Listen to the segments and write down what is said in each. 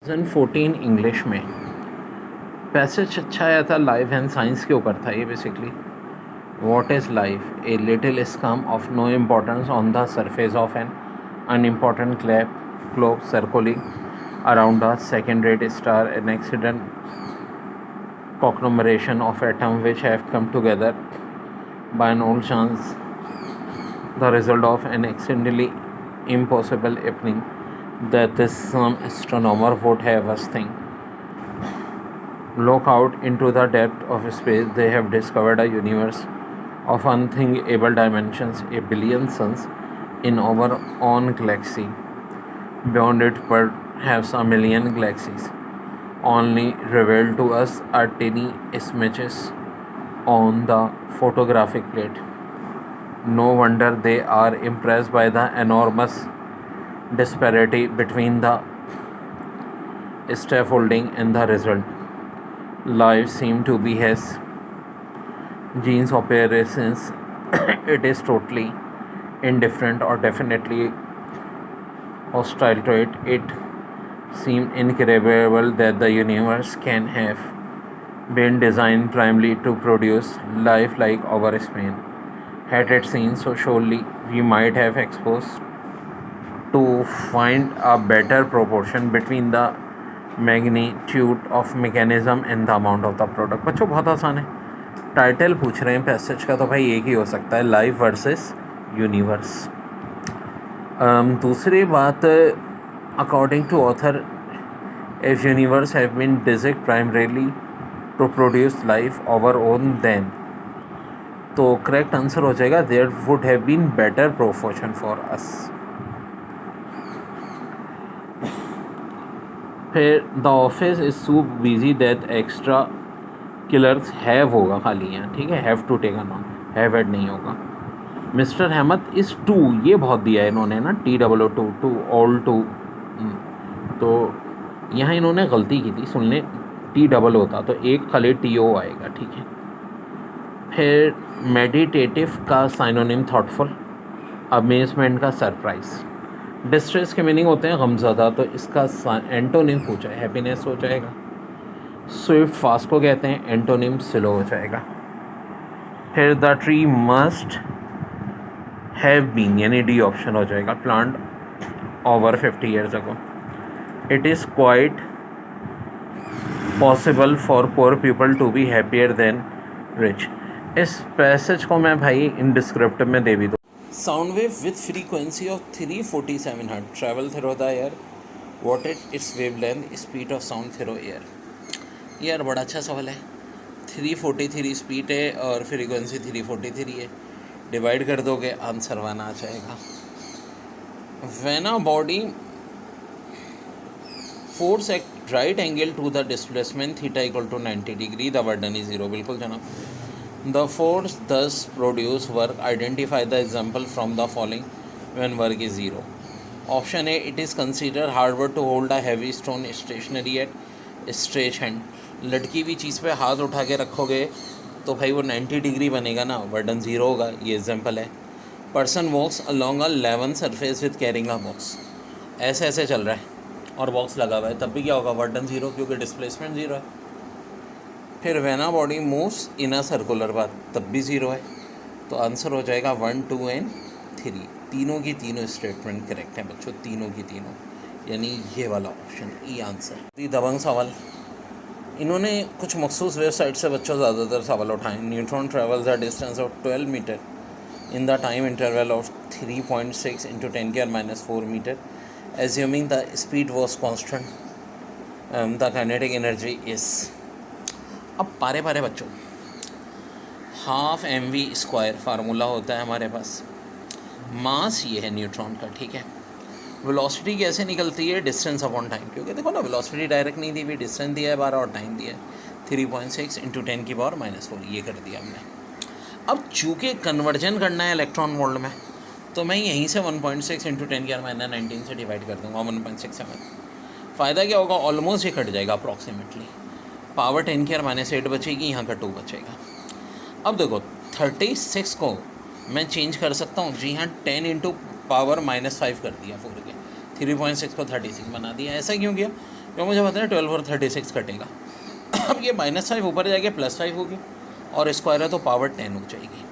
2014 English में passage अच्छा आया था, लाइफ एंड साइंस के ऊपर था ये basically. What is life? A little scum of no importance on the surface of an unimportant globe circling around a second-rate star, an accident conglomeration of atoms which have come together by an old chance, the result of an accidentally impossible happening that is some astronomer would have us think. Look out into the depth of space. They have discovered a universe of unthinkable dimensions, a billion suns in our own galaxy. Beyond it, perhaps a million galaxies, only revealed to us are tiny smudges on the photographic plate. No wonder they are impressed by the enormous disparity between the scaffolding and the result. Life seems to be his genes operations. It is totally indifferent or definitely hostile to it. It seems incredible that the universe can have been designed primarily to produce life like our spin. Had it seen so, surely we might have exposed to find a better proportion between the magnitude of mechanism and the amount of the product. बच्चों बहुत आसान है, title पूछ रहे हैं passage का तो भाई एक ही हो सकता है, लाइफ वर्सेस यूनिवर्स। दूसरी बात, according to author, if universe have been designed primarily to produce life our own then, तो करेक्ट आंसर हो जाएगा there would have been better proportion for us. फिर the office is so busy that extra killers have होगा खाली यहाँ, ठीक है, have to take on, have add नहीं होगा। मिस्टर अहमद इज़ टू, ये बहुत दिया है इन्होंने ना, TOO टू ऑल टू, तो यहाँ इन्होंने गलती की थी, सुन लें T डबल होता तो एक खाली TO आएगा, ठीक है। फिर मेडिटेटिव का साइनोनिम थॉटफुल, अमेजमेंट का सरप्राइज, डिस्ट्रेस के मीनिंग होते हैं गमज़दा, तो इसका एंटोनिम पूछा है, हैप्पीनेस हो जाएगा। स्विफ्ट फास्ट को कहते हैं, एंटोनिम स्लो हो जाएगा। फिर the tree must have been, यानी डी ऑप्शन हो जाएगा, plant over 50 years ago। It is quite possible for poor people to be happier than rich. इस पैसेज को मैं भाई इन डिस्क्रिप्टिव में दे भी दूँ। Sound wave with frequency of 347 Hz travel through the air. What is its wavelength? Speed of sound through air. यार बड़ा अच्छा सवाल है। 343 स्पीड है और फ्रीक्वेंसी 343 है, डिवाइड कर दोगे आंसर वन आ जाएगा। When a body force at right angle to the displacement theta equal to 90 degree, the burden is zero। बिल्कुल जनाब। The force thus produce work. Identify the example from the following when work is zero. Option A, it is considered hard work to hold a heavy stone stationary at stretch hand। लड़की भी चीज़ पे हाथ उठा के रखोगे तो भाई वो 90 डिग्री बनेगा ना, वर्डन ज़ीरो होगा, ये एग्जाम्पल है। Person walks along a level surface with carrying a box, ऐसे ऐसे चल रहा है और बॉक्स लगा हुआ है, तब भी क्या होगा, वर्डन ज़ीरो, क्योंकि डिस्प्लेसमेंट ज़ीरो है। फिर when a body moves in a circular path, तब भी ज़ीरो है, तो आंसर हो जाएगा 1, 2 एंड 3। तीनों की तीनों स्टेटमेंट करेक्ट है बच्चों, तीनों की तीनों, यानी ये वाला ऑप्शन ई आंसर। दबंग सवाल, इन्होंने कुछ मखसूस वेबसाइट से बच्चों ज़्यादातर सवाल उठाए। Neutron travels a distance of 12 metre in the time interval of 3.6 × 10⁻⁴ metre, assuming the speed was constant, the kinetic energy is. अब पारे पारे बच्चों, ½ mv² फार्मूला होता है हमारे पास, मास ये है न्यूट्रॉन का, ठीक है। वेलोसिटी कैसे निकलती है, डिस्टेंस अपॉन टाइम, क्योंकि देखो ना वेलोसिटी डायरेक्ट नहीं दी हुई, डिस्टेंस दिया है 12 और टाइम दिया है 3.6 × 10⁻⁴, ये कर दिया हमने। अब चूँकि कन्वर्जन करना है इलेक्ट्रॉन वोल्ट में, तो मैं यहीं से 1.6 × 10⁻⁹ से डिवाइड कर दूँगा 1.67। फ़ायदा क्या होगा, ऑलमोस्ट ये कट जाएगा अप्रॉक्सीमेटली, पावर 10⁻⁸ बचेगी, यहाँ का 2 बचेगा। अब देखो 36 को मैं चेंज कर सकता हूँ जी हाँ, 10 × पावर -5 कर दिया 4 के, 3.6 को 36 बना दिया। ऐसा क्यों किया, जो मुझे पता है 12 और 36 कटेगा। अब ये -5 ऊपर जाके +5 होगी और स्क्वायर है तो पावर 10 हो जाएगी।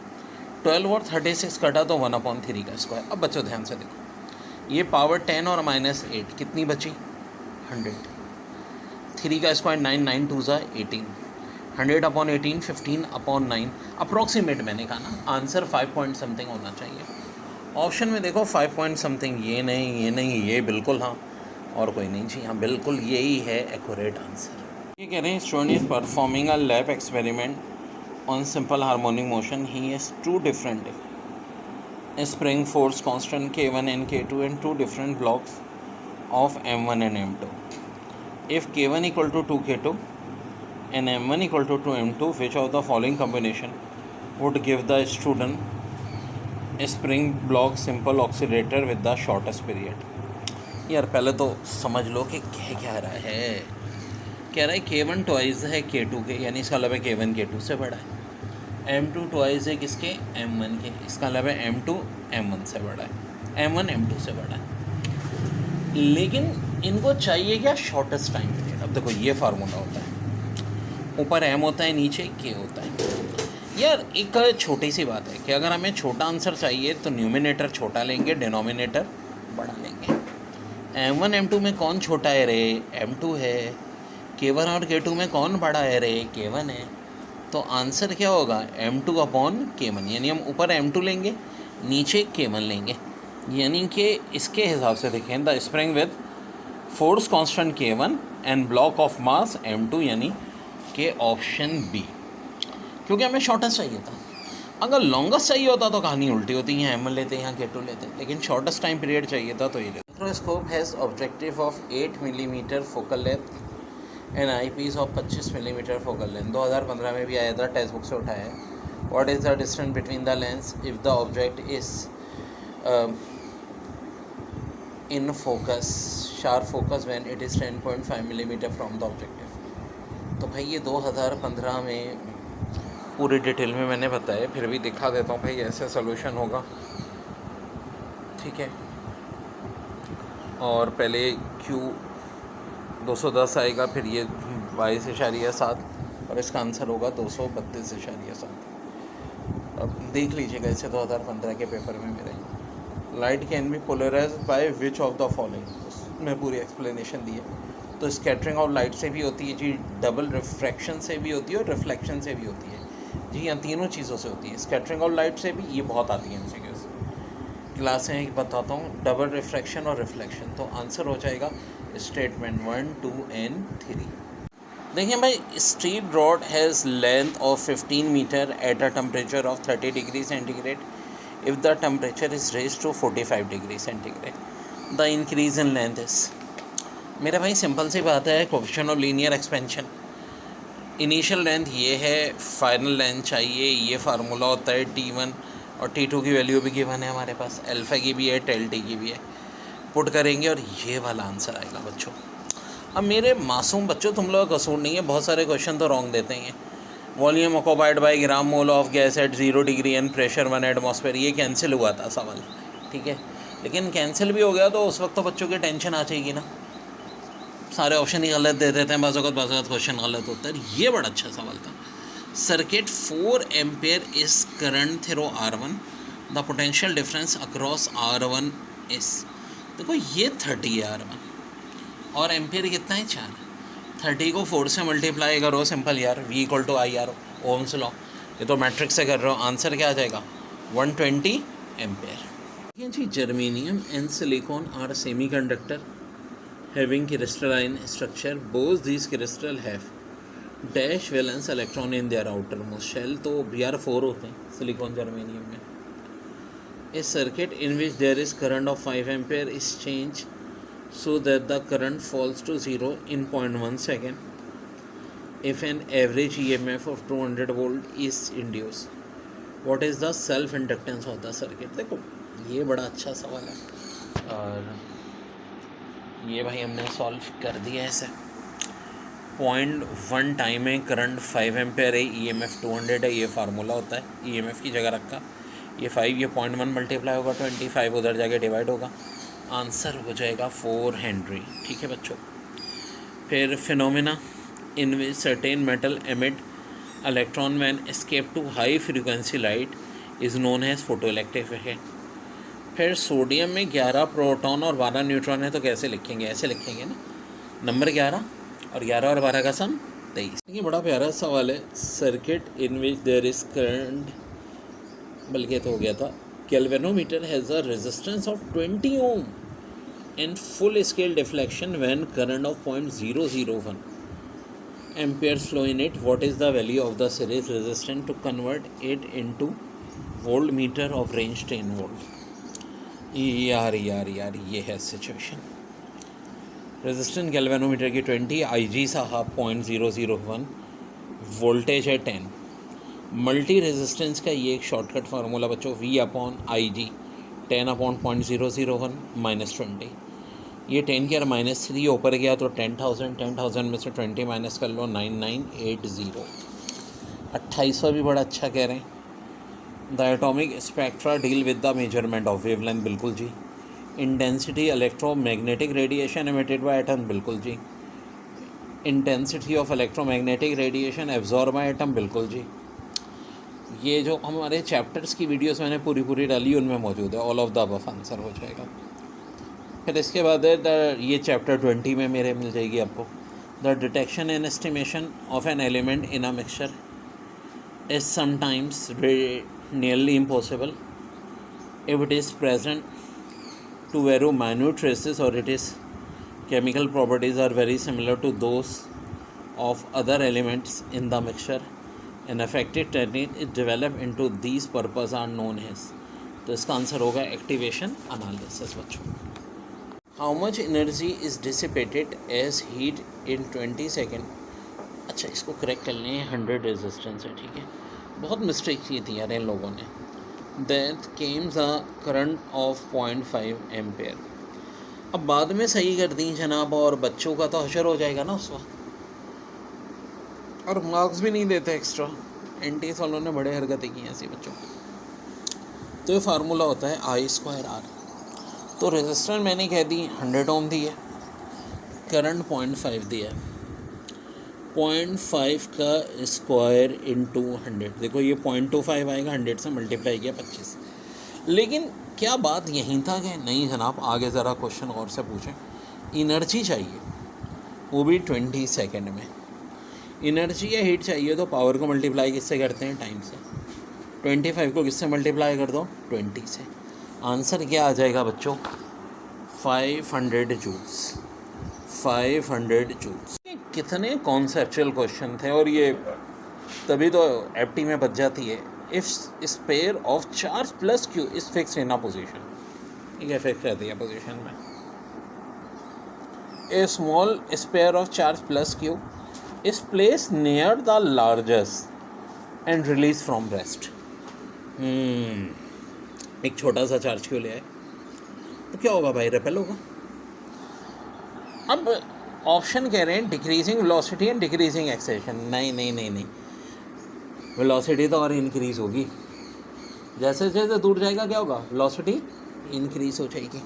12 और 36 कटा तो 1/3 का स्क्वायर। अब बच्चों ध्यान से देखो, ये पावर 10 और -8 कितनी बची? 100। 3 का स्क्वायर 9, 9 2 ज़ा 18, 100/18 15/9 अप्रॉक्सीमेट। मैंने कहा ना आंसर 5 पॉइंट समथिंग होना चाहिए। ऑप्शन में देखो 5 पॉइंट समथिंग, ये नहीं, ये बिल्कुल हाँ और कोई नहीं जी, हाँ बिल्कुल यही है एक्यूरेट आंसर। ये कह रहे हैं student is performing a lab experiment on simple harmonic motion. He has 2 different spring force constant K1 and K2 and 2 different blocks of M1 and M2. If K1 equal to 2K2 and M1 equal to 2M2, which of the following combination would give the student a spring block simple oscillator with the shortest period? यार पहले तो समझ लो कि क्या रहा है। कह रहा है K1 ट्वाइस है K2 के, यानी इसका मतलब है K1 K2 से बड़ा है। M2 ट्वाइस है किसके? M1 के, इसका मतलब है M2 M1 से बड़ा है, M1 M2 से बड़ा है। लेकिन इनको चाहिए क्या? Shortest time period. अब देखो ये फार्मूला होता है, ऊपर M होता है, नीचे K होता है। यार एक छोटी सी बात है कि अगर हमें छोटा आंसर चाहिए तो न्यूमिनेटर छोटा लेंगे, डिनोमिनेटर बड़ा लेंगे। M1 M2 में कौन छोटा है रे? M2 है। K1 और K2 में कौन बड़ा है रे? K1 है। तो आंसर क्या होगा? M2/K1, यानी हम ऊपर M2 लेंगे, नीचे K1 लेंगे। यानी कि इसके हिसाब से देखें, the spring with force constant K1 and block of mass M2, यानी कि ऑप्शन बी, क्योंकि हमें शॉर्टेस्ट चाहिए था। अगर लॉन्गेस्ट चाहिए होता तो कहानी उल्टी होती है, M1 लेते हैं, यहाँ K2 लेते हैं, लेकिन शॉर्टेस्ट टाइम पीरियड चाहिए था तो ये लेते। Microscope has objective of 8 millimetre focal length an eyepiece of 25 millimetre focal length. 2015 में भी आया था, टेक्स्ट बुक से उठाया है। What is the distance between the lens if the object is in focus, sharp focus when it is 10.5 millimetre from the objective. तो भाई ये 2015 में पूरी डिटेल में मैंने बताया, फिर भी दिखा देता हूँ भाई, ऐसे सोल्यूशन होगा, ठीक है। और पहले Q 210 आएगा, फिर ये 22.7 और इसका आंसर होगा 232.7। अब देख लीजिएगा इसे 2015 के पेपर में मेरे। Light can be polarise by which of the following, उसमें पूरी एक्सप्लेनेशन दी है। तो स्कैटरिंग ऑफ लाइट से भी होती है जी, डबल रिफ्रैक्शन से भी होती है और रिफ्लेक्शन से भी होती है जी, यहाँ तीनों चीज़ों से होती है। स्कैटरिंग ऑफ लाइट से भी ये बहुत आती है एमसीक्यूज़ क्लासें बताता हूँ, डबल रिफ्रैक्शन और रिफ्लेक्शन। तो आंसर हो जाएगा स्टेटमेंट 1, 2 and 3। देखिए भाई, street rod has length of 15 metre at a temperature of 30 degree centigrade if the temperature is raise to 45 degree centigrade. The increase in length is, मेरा भाई simple सी बात है, coefficient of linear expansion. Initial length ये है, final length चाहिए, ये formula होता है T1 और T2 की वैल्यू भी गिवन है हमारे पास, अल्फ़ा की भी है, टेल टी की भी है। पुट करेंगे और ये वाला आंसर आएगा बच्चों। अब मेरे मासूम बच्चों, तुम लोग का कसूर नहीं है, बहुत सारे क्वेश्चन तो रॉन्ग देते हैं। Volume occupied by gram mole of gas at 0 degree and pressure 1 atmosphere, ये कैंसिल हुआ था सवाल, ठीक है। लेकिन कैंसिल भी हो गया तो उस वक्त तो बच्चों की टेंशन आ जाएगी ना, सारे ऑप्शन ही गलत दे देते हैं, बाज़ क्वेश्चन गलत होता है। ये बड़ा अच्छा सवाल था। Circuit 4 ampere is current through R1, the potential difference across R1 is, देखो ये 30 है R1 और एम्पेयर कितना है 4। 30 को 4 से मल्टीप्लाई करो, सिंपल यार, V equal to IR, Ohm's law. ये तो मैट्रिक्स से कर रहे हो, आंसर क्या आ जाएगा 120 एम्पेयर। ठीक है जी। Germanium and silicon are semiconductor having crystalline structure, both this crystal have dash valence electron in their outermost shell. तो Br4 होते हैं सिलिकॉन जर्मेनियम में। A circuit in which there is current of 5 ampere is changed so that the current falls to 0 in 0.1 second if an average EMF of 200 volt is induced. What is the self inductance of the circuit? देखो ये बड़ा अच्छा सवाल है और ये भाई हमने सॉल्व कर दिया ऐसे। 0.1 टाइम में करंट 5 एम्पेयर है, EMF 200 है, ये फार्मूला होता है, EMF की जगह रखा, ये 5, ये 0.1 मल्टीप्लाई होगा 25, उधर जाके डिवाइड होगा, आंसर हो जाएगा 4 हेनरी। ठीक है बच्चों। फिर phenomena in which certain metal emit electron when escape to high frequency light is known as photo electric effect. फिर सोडियम में 11 प्रोटॉन और 12 न्यूट्रॉन है, तो कैसे लिखेंगे? ऐसे लिखेंगे ना, नंबर 11 और 11 और 12 का सम 23। ये बड़ा प्यारा सवाल है। Circuit in which there is current, बल्कि तो हो गया था, galvanometer has a resistance of 20 ohm and full scale deflection when current of 0.001 amperes flow in it. What is the value of the series resistance to convert it into voltmeter of range 10 volt? यार ये है situation. Resistance galvanometer की 20, IG साहब 0.001, voltage है 10। Multi resistance का ये एक shortcut formula बच्चों, V/IG 10/001 -20। ये 10 के -3 ऊपर गया तो 10,000 में से 20 माइनस कर लो 9980। 2800 भी बड़ा अच्छा कह रहे हैं। The atomic spectra deal with the measurement of wavelength, बिल्कुल जी। Intensity electromagnetic radiation emitted by atom, बिल्कुल जी। Intensity of electromagnetic radiation absorb by atom, बिल्कुल जी। ये जो हमारे चैप्टर्स की वीडियोस मैंने पूरी डाली उनमें मौजूद है। All of the above answer हो जाएगा। फिर इसके बाद ये चैप्टर 20 में मेरे मिल जाएगी आपको। The detection and estimation of an element in a mixture is sometimes nearly impossible if it is present to very minute traces or it is chemical properties are very similar to those of other elements in the mixture. An effective technique is developed into these purpose are known as, तो इसका answer होगा activation analysis बच्चों। How much energy is dissipated as heat in 20 second. अच्छा, इसको correct कर लें, 100 resistance है, ठीक है। बहुत मिस्टेक की थी यार इन लोगों ने। That came a current of 0.5 ampere. अब बाद में सही कर दी जनाब, और बच्चों का तो हशर हो जाएगा ना उस वक्त, और मार्क्स भी नहीं देते एक्स्ट्रा। NTS वालों ने बड़े हरकतें की ऐसी बच्चों को। तो ये फार्मूला होता है I²R। तो रेजिस्टर मैंने कह दी 100 ओम दी है, करंट 0.5 दिया है, 0.5 का स्क्वायर इंटू 100। देखो ये 0.25 आएगा, 100 से मल्टीप्लाई किया 25। लेकिन क्या बात यहीं था कि नहीं जनाब, आगे ज़रा क्वेश्चन और से पूछें। इनर्जी चाहिए, वो भी 20 सेकेंड में। इनर्जी या हीट चाहिए तो पावर को मल्टीप्लाई किससे करते हैं? टाइम से। 25 को किससे मल्टीप्लाई कर दो? 20 से। आंसर क्या आ जाएगा बच्चों? 500 जूल्स। 500 जूल्स। कितने कॉन्सेप्चुअल क्वेश्चन थे, और ये तभी तो FT में बच जाती है। If sphere of charge plus q is fix in a position, ठीक है, फिक्स रहती है पोजीशन में। A small sphere of charge plus q is place near the largest and release from rest. एक छोटा सा चार्ज क्यों ले आए तो क्या होगा भाई? रेपेल होगा। अब ऑप्शन कह रहे हैं decreasing velocity and decreasing acceleration. नहीं, वेलोसिटी तो और इंक्रीज होगी, जैसे जैसे दूर जाएगा क्या होगा? वेलोसिटी इंक्रीज हो जाएगी।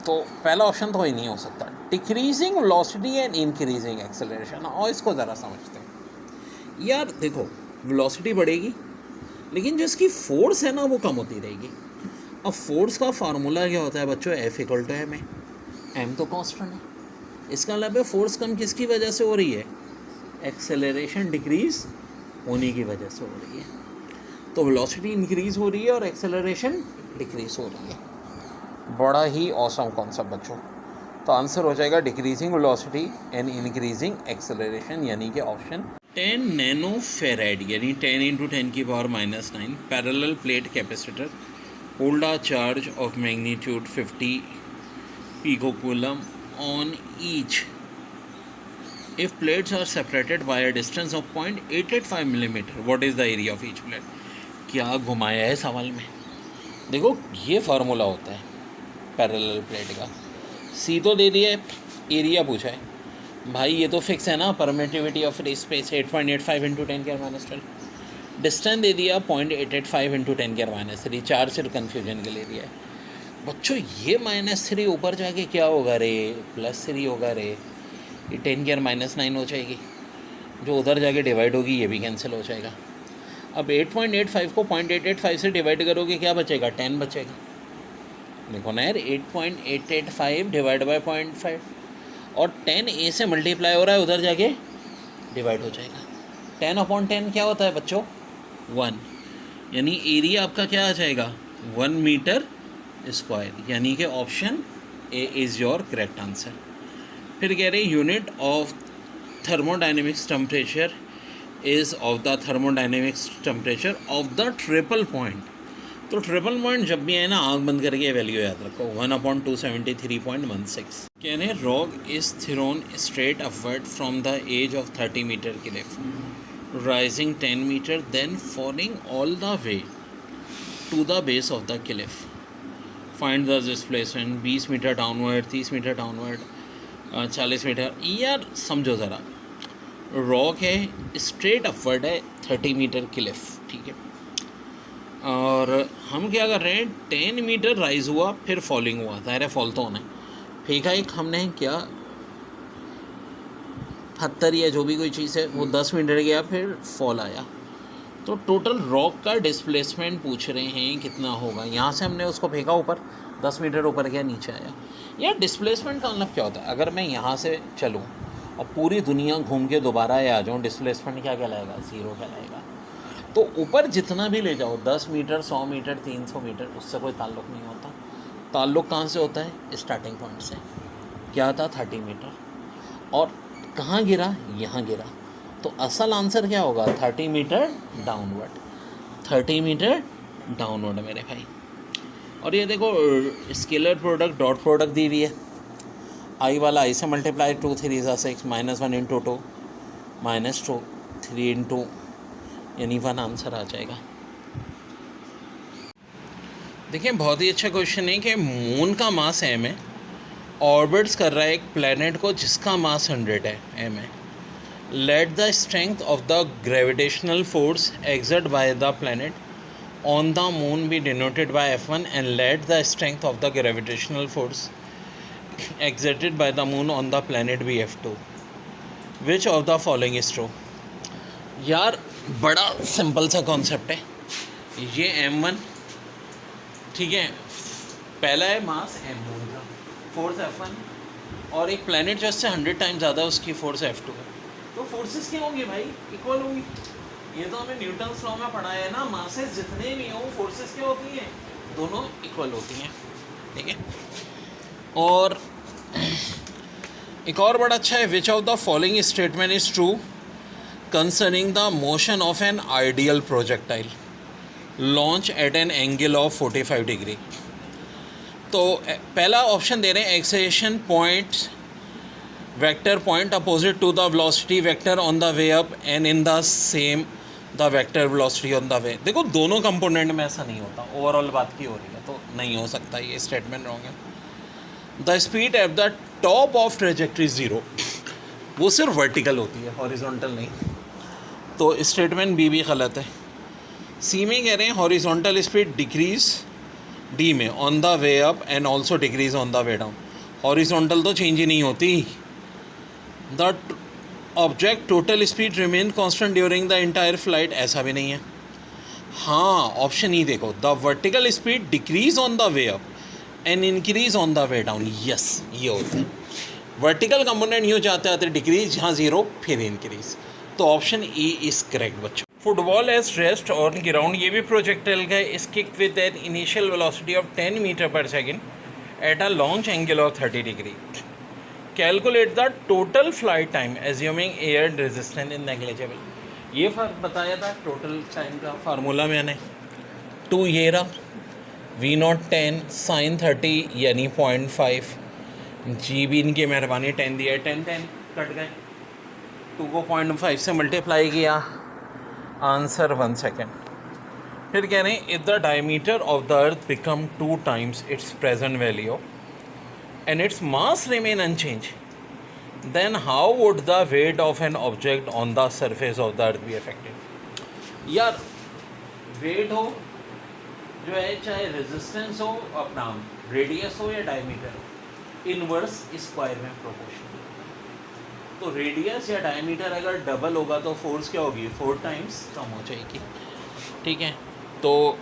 तो पहला ऑप्शन तो ही नहीं हो सकता, decreasing velocity and increasing acceleration. और इसको ज़रा समझते हैं यार। देखो, वेलोसिटी बढ़ेगी लेकिन जो इसकी फोर्स है ना वो कम होती रहेगी। अब फोर्स का फार्मूला क्या होता है बच्चों? F=ma। m तो कांस्टेंट है। इसका मतलब है फोर्स कम किसकी वजह से हो रही है? एक्सेलरेशन डिक्रीज होने की वजह से हो रही है। तो वेलोसिटी इंक्रीज हो रही है और एक्सेलरेशन डिक्रीज हो रही है। बड़ा ही ऑसम कॉन्सेप्ट बच्चों। तो आंसर हो जाएगा decreasing velocity and increasing acceleration, यानी कि ऑप्शन 10 नैनो फेराड, यानी 10 × 10⁻⁹ parallel plate capacitor hold a charge of magnitude 50 picocoulomb on each if plates are separated by a distance of 0.885 millimeter. What is the area of each plate? क्या घुमाया है सवाल में? देखो, ये फार्मूला होता है पैरेलल प्लेट का। सी तो दे दिया है, एरिया पूछा है भाई, ये तो फिक्स है ना, permittivity of free space 8.85 × 10⁻⁻। Distance दे दिया 0.885 × 10⁻3। 4 सिर्फ कन्फ्यूजन के लिए दिया है बच्चों। ये -3 ऊपर जाके क्या होगा रे? +3 होगा रे। ये 10⁻⁹ हो जाएगी, जो उधर जाके डिवाइड होगी ये भी कैंसिल हो जाएगा। अब 8.85 को 0.885 से डिवाइड करोगे क्या बचेगा? 10 बचेगा। देखो ना यार, 8.885 डिवाइड बाई 0.5 और 10 ए से मल्टीप्लाई हो रहा है, उधर जाके डिवाइड हो जाएगा। 10/10 क्या होता है बच्चों? 1। यानी एरिया आपका क्या आ जाएगा? 1 मीटर स्क्वायर, यानी कि option A is your correct answer. फिर कह रहे unit of thermodynamics temperature is of the thermodynamics temperature of the triple point. तो ट्रिपल पॉइंट जब भी है ना, आँख बंद करके वैल्यू याद रखो, 1/273.16। कह रहे rock is thrown straight upward from the edge of 30 metre cliff, rising 10 meter, then falling all the way to the base of the cliff. Find the displacement 20 metre downward, 30 metre downward, 40 metre. यार समझो ज़रा, rock है, straight upward है, 30 metre Cliff, ठीक है, और हम क्या कर रहे हैं, 10 मीटर राइज हुआ फिर फॉलिंग हुआ, ज़ाहिर है फॉल तो होना है। फेंका एक हमने क्या, पत्थर या जो भी कोई चीज़ है, वो 10 मीटर गया फिर फॉल आया। तो टोटल रॉक का डिस्प्लेसमेंट पूछ रहे हैं कितना होगा। यहाँ से हमने उसको फेंका ऊपर, 10 मीटर ऊपर गया, नीचे आया। यार डिस्प्लेसमेंट का मतलब क्या होता है? अगर मैं यहाँ से चलूँ और पूरी दुनिया घूम के दोबारा आ जाऊँ, डिस्प्लेसमेंट क्या कहलाएगा? 0 कहलाएगा। तो ऊपर जितना भी ले जाओ, 10 मीटर, 100 मीटर, 300 मीटर, उससे कोई ताल्लुक़ नहीं होता। ताल्लुक़ कहाँ से होता है? स्टार्टिंग पॉइंट से। क्या था? 30 मीटर। और कहाँ गिरा? यहाँ गिरा। तो असल आंसर क्या होगा? 30 मीटर डाउनवर्ड। 30 मीटर डाउनवर्ड मेरे भाई। और ये देखो स्केलर प्रोडक्ट, डॉट प्रोडक्ट दी हुई है। आई वाला आई से मल्टीप्लाई, 2 3 6, -1 × 2 -2, 3 × यानी 1 आंसर आ जाएगा। देखिए बहुत ही अच्छा क्वेश्चन है कि मून का मास m है, ऑर्बिट्स कर रहा है एक प्लैनेट को जिसका मास 100 है, m है। Let the strength of the gravitational force exert by the planet on the moon be denoted by F1 and let the strength of the gravitational force exerted by the moon on the planet be F2। Which of the following is true? यार बड़ा simple सा concept है ये। M1 ठीक है, पहला है मास m moon का, फोर्स F1, और एक प्लैनेट जो इससे 100 टाइम्स ज़्यादा उसकी फोर्स F2 है। तो फोर्सेस क्या होंगी भाई? इक्वल होंगी। ये तो हमें न्यूटन्स लॉ में पढ़ा है ना, मासेस जितने भी हों फोर्सेस क्या होती हैं? दोनों इक्वल होती हैं, ठीक है। और एक और बड़ा अच्छा है, which of the following statement is true concerning the motion of an ideal projectile launch at an angle of 45 degree। तो पहला ऑप्शन दे रहे हैं, acceleration point vector point opposite to the velocity vector on the way up and in the same the vector velocity on the way. देखो दोनों component में ऐसा नहीं होता, ओवरऑल बात की हो रही है, तो नहीं हो सकता, ये स्टेटमेंट रॉन्ग है। The speed at the top of trajectory 0, वो सिर्फ वर्टिकल होती है, हॉरिजॉन्टल नहीं। तो स्टेटमेंट बी भी गलत है। सी में कह रहे हैं हॉरिजॉन्टल स्पीड डिक्रीज डी में on the way up and also decrease on the way down. Horizontal तो चेंज ही नहीं होती। The object total speed remain constant during the entire flight, ऐसा भी नहीं है। हाँ ऑप्शन ई देखो, the vertical speed decrease on the way up and increase on the way down. Yes ये होता है, वर्टिकल कंपोनेंट यूँ जाते आते डिक्रीज, यहाँ 0 फिर इंक्रीज। तो ऑप्शन ई इज करेक्ट बच्चों। Football as rest on ground, ये भी प्रोजेक्टाइल का is kicked with an initial velocity of 10 metre पर second at a launch angle of 30 degree. Calculate the total flight time assuming air resistance in negligible. ये फर्क बताया था total time का formula मैंने। 2 ये रहा, V0 10 sin 30 यानी 0.5, जी भी इनकी मेहरबानी 10 दिया, 10 कट गए, 2 को 0.5 से मल्टीप्लाई किया, आंसर 1 सेकेंड। फिर कह रहे हैं if the diameter of the earth become 2 times its present value and its mass remain unchange, then how would the weight of an object on the surface of the earth be affected. यार weight हो जो है, चाहे resistance हो, अपना radius हो या diameter हो, इनवर्स स्क्वायर में प्रोपोर्शनल। तो रेडियस या डायमीटर अगर डबल होगा तो फोर्स क्या होगी, 4 टाइम्स कम हो जाएगी। ठीक है, तो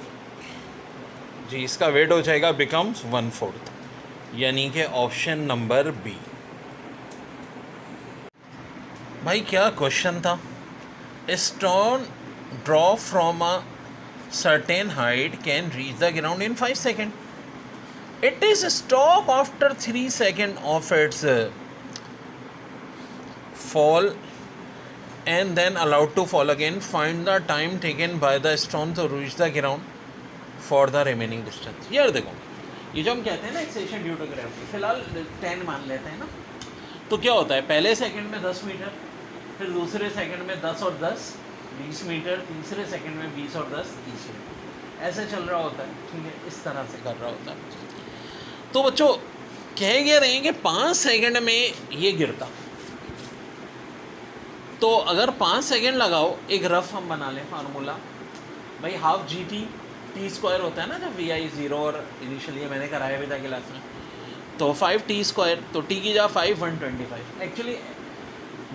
जी इसका वेट हो जाएगा बिकम्स 1/4, यानी कि ऑप्शन नंबर बी। भाई क्या क्वेश्चन था, stone drop from a certain height can reach the ground in 5 second, it is stop after 3 second of its fall and then allowed to fall again. Find the time taken by the stone to reach the ground for the remaining distance. यार देखो, ये जो हम कहते हैं ना acceleration due to gravity, फिलहाल 10 मान लेते हैं ना, तो क्या होता है, पहले सेकंड में 10 मीटर, फिर दूसरे सेकंड में 10 और 10 20 मीटर, तीसरे सेकंड में 20 और 10 30 मीटर, ऐसे चल रहा होता है। ठीक है, इस तरह से कर रहा होता है। तो बच्चों कह क्या रहे हैं कि 5 सेकंड में ये गिरता, तो अगर 5 सेकेंड लगाओ, एक रफ हम बना लें फार्मूला भाई, हाफ जी टी स्क्वायर होता है ना जब VI0, और इनिशियली मैंने कराया भी था क्लास में, तो 5t², तो टी की जा 5 125, एक्चुअली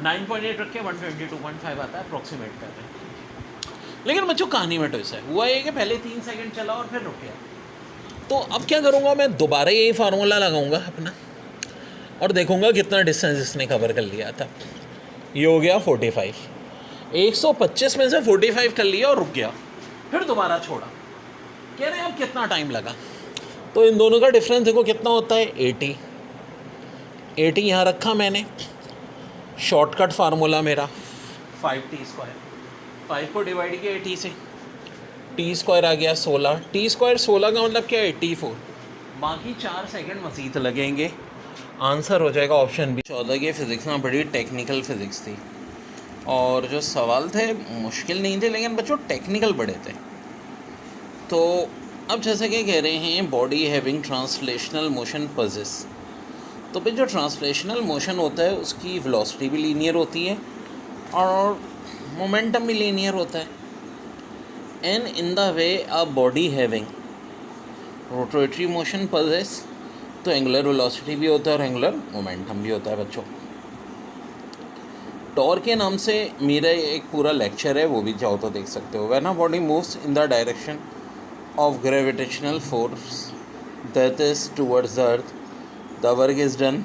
9.8 रख के 122.5 आता है, अप्रोक्सीमेट कर रहे हैं। लेकिन बच्चों कहानी में ट्विस्ट है, हुआ ये कि पहले 3 सेकेंड चला और फिर रुक गया। तो अब क्या करूँगा, मैं दोबारा यही फार्मूला लगाऊंगा अपना और देखूंगा कितना डिस्टेंस इसने कवर कर लिया था। ये हो गया 45, 125 में से 45 कर लिया और रुक गया, फिर दोबारा छोड़ा। कह रहे हैं अब कितना टाइम लगा, तो इन दोनों का डिफरेंस देखो कितना होता है, 80 यहाँ रखा मैंने, शॉर्टकट फार्मूला मेरा 5t², 5 को डिवाइड किया 80 से, t² आ गया 16, t² का मतलब क्या है 84, बाकी 4 सेकंड मज़ीद लगेंगे। आंसर हो जाएगा ऑप्शन बी। 14 की फ़िज़िक्स में बड़ी टेक्निकल फ़िज़िक्स थी और जो सवाल थे मुश्किल नहीं थे, लेकिन बच्चों टेक्निकल बड़े थे। तो अब जैसे कि कह रहे हैं body having translational motion possess, तो फिर जो ट्रांसलेशनल मोशन होता है उसकी वेलोसिटी भी लीनियर होती है और मोमेंटम भी लीनियर होता है। And in the way a body having rotatory motion possess, तो एंगुलर वेलोसिटी भी होता है और एंगुलर मोमेंटम भी होता है। बच्चों टॉर्क के नाम से मेरा एक पूरा लेक्चर है, वो भी चाहो तो देख सकते हो। When a body moves in the direction of gravitational force that is towards the earth, the work is done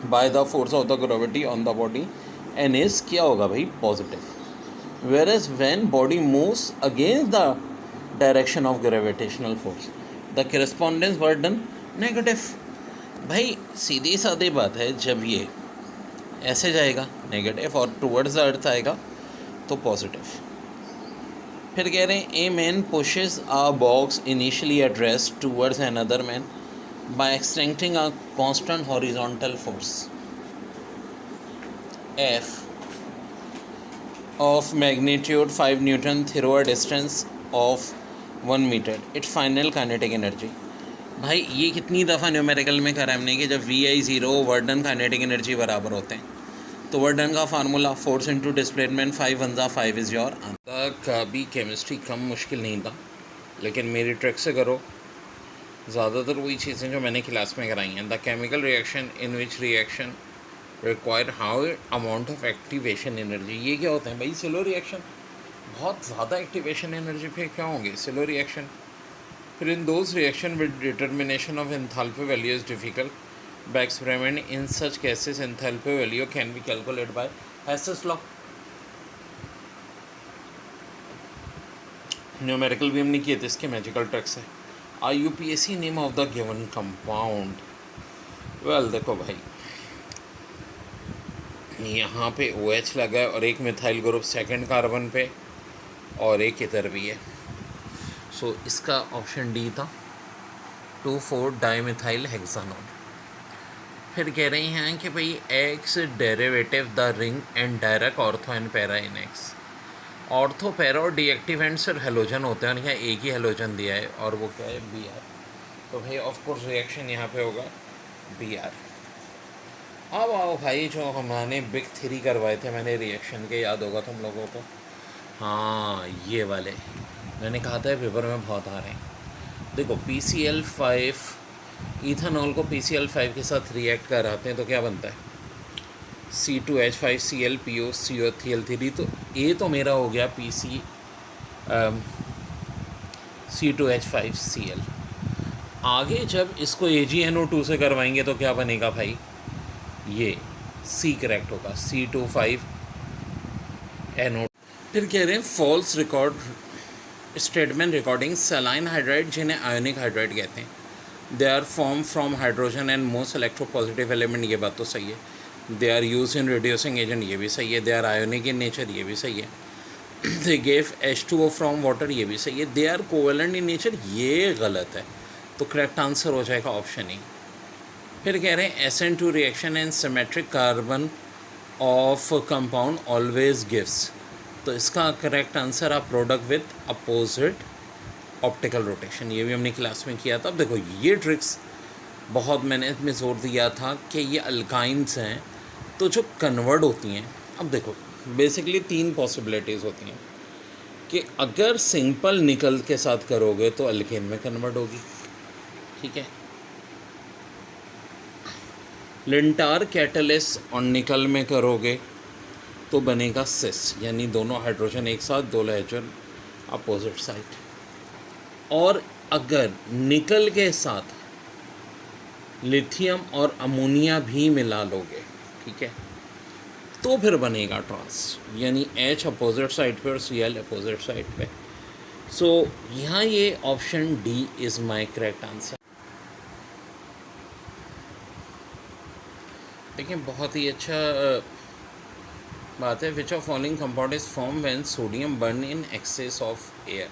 by the force of the gravity on the body and is क्या होगा भाई, positive. Whereas when body moves against the direction of gravitational force, the correspondence work done negative. भाई सीधी सादी बात है, जब ये ऐसे जाएगा नेगेटिव और टुवर्ड्स द अर्थ आएगा तो पॉजिटिव। फिर कह रहे हैं a man pushes a box initially addressed towards another man by extending a constant horizontal force F of magnitude 5 Newton through a distance of 1 meter, its final kinetic energy। भाई ये कितनी दफ़ा न्यूमेरिकल में करा हमने कि जब VI0 work done kinetic energy बराबर होते हैं, तो वर्क डन का formula force into displacement 5 1 5 is your answer. का भी केमिस्ट्री कम मुश्किल नहीं था, लेकिन मेरी ट्रिक से करो, ज़्यादातर वही चीज़ें जो मैंने क्लास में कराई हैं। The chemical reaction in which reaction require how amount of activation energy, ये क्या होते हैं भाई, स्लो रिएक्शन, बहुत ज़्यादा एक्टिवेशन एनर्जी पे क्या होंगे, स्लो रिएक्शन। फिर in those reaction with determination of enthalpy value is difficult by experiment, in such cases enthalpy value can be calculate by Hess's law. Numerical भी हमने किए थे, इसके मैजिकल ट्रिक्स है। IUPAC name of the given compound, well देखो भाई यहाँ पे OH लगा है और एक मिथाइल ग्रुप सेकंड कार्बन पे और एक इधर भी है, सो इसका ऑप्शन डी था 2,4 डाईमिथाइल हेक्सानॉल। फिर कह रहे हैं कि भाई x derivative the ring and direct ortho and para in x. Ortho para और डीएक्टिवेंट सिर्फ हेलोजन होते हैं और यहाँ एक ही हेलोजन दिया है और वो क्या है Br, तो भाई ऑफ कोर्स रिएक्शन यहाँ पे होगा Br। अब आओ भाई जो हमने बिग 3 करवाए थे मैंने रिएक्शन के, याद होगा तुम लोगों को, हाँ ये वाले मैंने कहा था पेपर में बहुत आ रहे हैं। देखो PCl5 इथेनॉल को PCl5 के साथ रिएक्ट कराते हैं तो क्या बनता है C2H5Cl POCO3 तो ये तो मेरा हो गया PC C2H5Cl। आगे जब इसको AgNO2 से करवाएंगे तो क्या बनेगा भाई, ये C करेक्ट होगा, C25NO। फिर कह रहे हैं false record statement recording saline hydride, जिन्हें आयोनिक हाइड्राइड कहते हैं, they are form from hydrogen and most electropositive element, ये बात तो सही है। They are use in reducing agent, ये भी सही है। They are ionic in nature, ये भी सही है। They gave H2O from water, ये भी सही है। They are covalent in nature, ये गलत है, तो करेक्ट आंसर हो जाएगा ऑप्शन ई। फिर कह रहे हैं SN2 reaction and symmetric carbon of compound always gives, तो इसका करेक्ट आंसर आप product with opposite optical rotation, ये भी हमने क्लास में किया था। अब देखो ये ट्रिक्स बहुत मैंने इसमें जोर दिया था कि ये अल्काइंस हैं तो जो कन्वर्ट होती हैं। अब देखो बेसिकली 3 पॉसिबिलिटीज़ होती हैं कि अगर सिंपल निकल के साथ करोगे तो अल्केन में कन्वर्ट होगी, ठीक है। लिंटार कैटलिस और निकल में करोगे तो बनेगा सिस, यानी दोनों हाइड्रोजन एक साथ, 2 हाइड्रोजन अपोजिट साइड। और अगर निकल के साथ लिथियम और अमोनिया भी मिला लोगे, ठीक है, तो फिर बनेगा ट्रांस, यानी H अपोजिट साइड पे और Cl अपोजिट साइड पे। सो यहाँ ये option D is my correct answer. देखिए बहुत ही अच्छा बात है। Which of following compound is form when sodium burn in excess of air.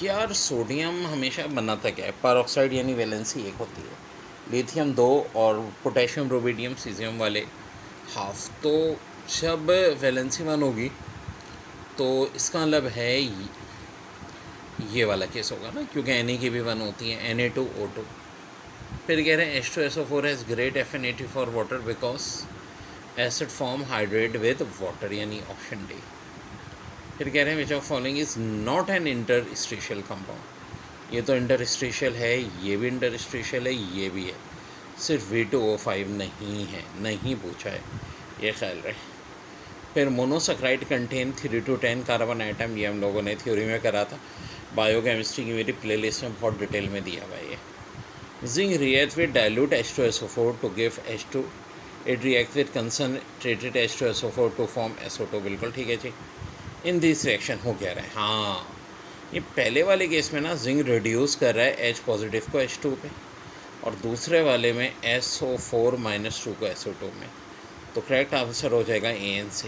यार सोडियम हमेशा बनाता क्या है, परऑक्साइड यानी वैलेंसी 1 होती है, लिथियम 2 और पोटेशियम रुबिडियम सीजियम वाले हाफ। तो जब वैलेंसी 1 होगी तो इसका मतलब है ये वाला केस होगा ना, क्योंकि Na की भी 1 होती है, Na2O2। फिर कह रहे हैं H2SO4 has great affinity for water because acid form hydrate with water, यानी ऑप्शन डी। फिर कह रहे हैं विच of following is not an interstitial compound. ये तो इंटरस्टिशियल है, ये भी इंटरस्टिशियल है, ये भी है, सिर्फ V2O5 नहीं है, नहीं पूछा है, ये ख्याल रहे। फिर monosaccharide contain 3 to 10 carbon atom, ये हम लोगों ने थ्योरी में करा था। बायोकेमिस्ट्री की मेरी प्लेलिस्ट में बहुत डिटेल में दिया हुआ है ये। Zinc react with dilute H2SO4 to give H2, it react with concentrated H2SO4 to form SO2, बिल्कुल ठीक है जी। इन दिस रिएक्शन हो क्या रहा है, हाँ ये पहले वाले केस में ना जिंक रिड्यूस कर रहा है H पॉजिटिव को H2 पे, और दूसरे वाले में SO4-2 को SO2 में, तो करेक्ट आंसर हो जाएगा ANC।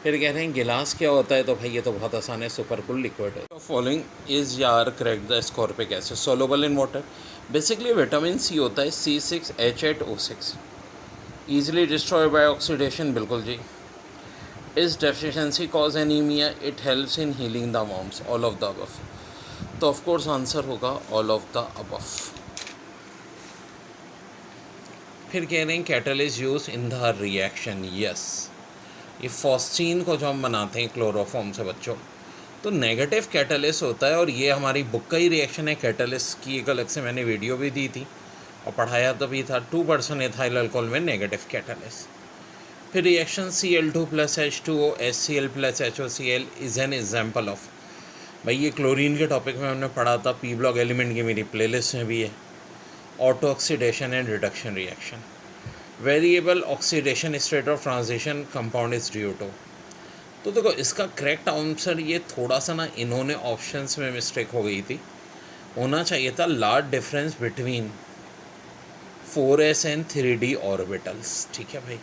फिर कह रहे हैं गिलास क्या होता है, तो भाई ये तो बहुत आसान है, सुपरकूल लिक्विड है। फॉलोइंग इज यार correct the ascorbic acid soluble in water. Basically vitamin C होता है C6H8O6, easily destroy by oxidation, बिल्कुल जी। Is deficiency cause anaemia, it helps in healing the worms, all of the above, तो of course answer होगा all of the above. फिर कह रहे हैं catalyst use in the reaction, yes, ये फॉस्टीन को जो हम बनाते हैं क्लोरोफॉर्म से बच्चों, तो नेगेटिव कैटलिस्ट होता है, और ये हमारी बुक का ही रिएक्शन है। कैटलिस्ट की एक अलग से मैंने वीडियो भी दी थी और पढ़ाया तभी था, 2% एथाइल अल्कोहल में नेगेटिव कैटलिस्ट। फिर reaction Cl2 + H2O HCl + HOCl is an example of, भाई ये क्लोरीन के टॉपिक में हमने पढ़ा था, पी ब्लॉक एलिमेंट की मेरी प्लेलिस्ट में भी है। Auto oxidation and reduction reaction, variable oxidation state of transition compound is DO2। तो देखो इसका करेक्ट आंसर ये थोड़ा सा ना इन्होंने ऑप्शंस में मिस्टेक हो गई थी, होना चाहिए था large difference between 4s and 3d orbitals, ठीक है भाई।